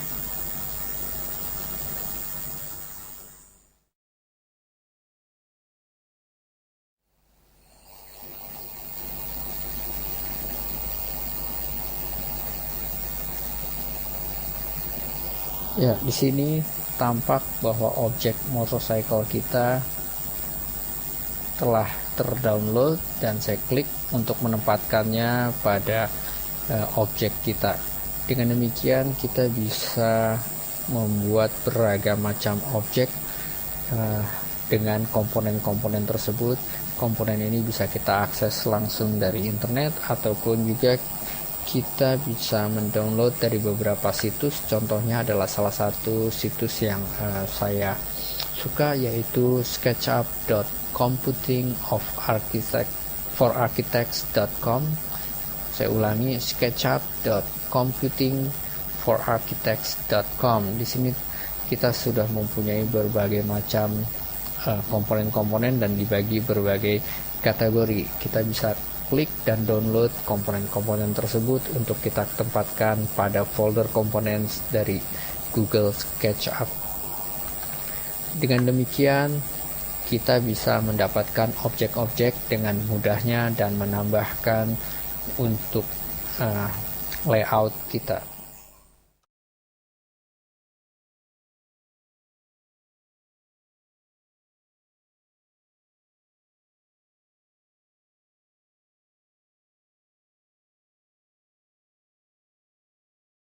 Ya, di sini tampak bahwa objek motorcycle kita telah terdownload dan saya klik untuk menempatkannya pada objek kita. Dengan demikian kita bisa membuat beragam macam objek dengan komponen-komponen tersebut. Komponen ini bisa kita akses langsung dari internet ataupun juga kita bisa mendownload dari beberapa situs. Contohnya adalah salah satu situs yang saya suka, yaitu sketchup.computingforarchitects.com. Saya ulangi, sketchup.computingforarchitects.com. Di sini kita sudah mempunyai berbagai macam komponen-komponen dan dibagi berbagai kategori. Kita bisa klik dan download komponen-komponen tersebut untuk kita tempatkan pada folder komponen dari Google SketchUp. Dengan demikian kita bisa mendapatkan objek-objek dengan mudahnya dan menambahkan untuk layout kita.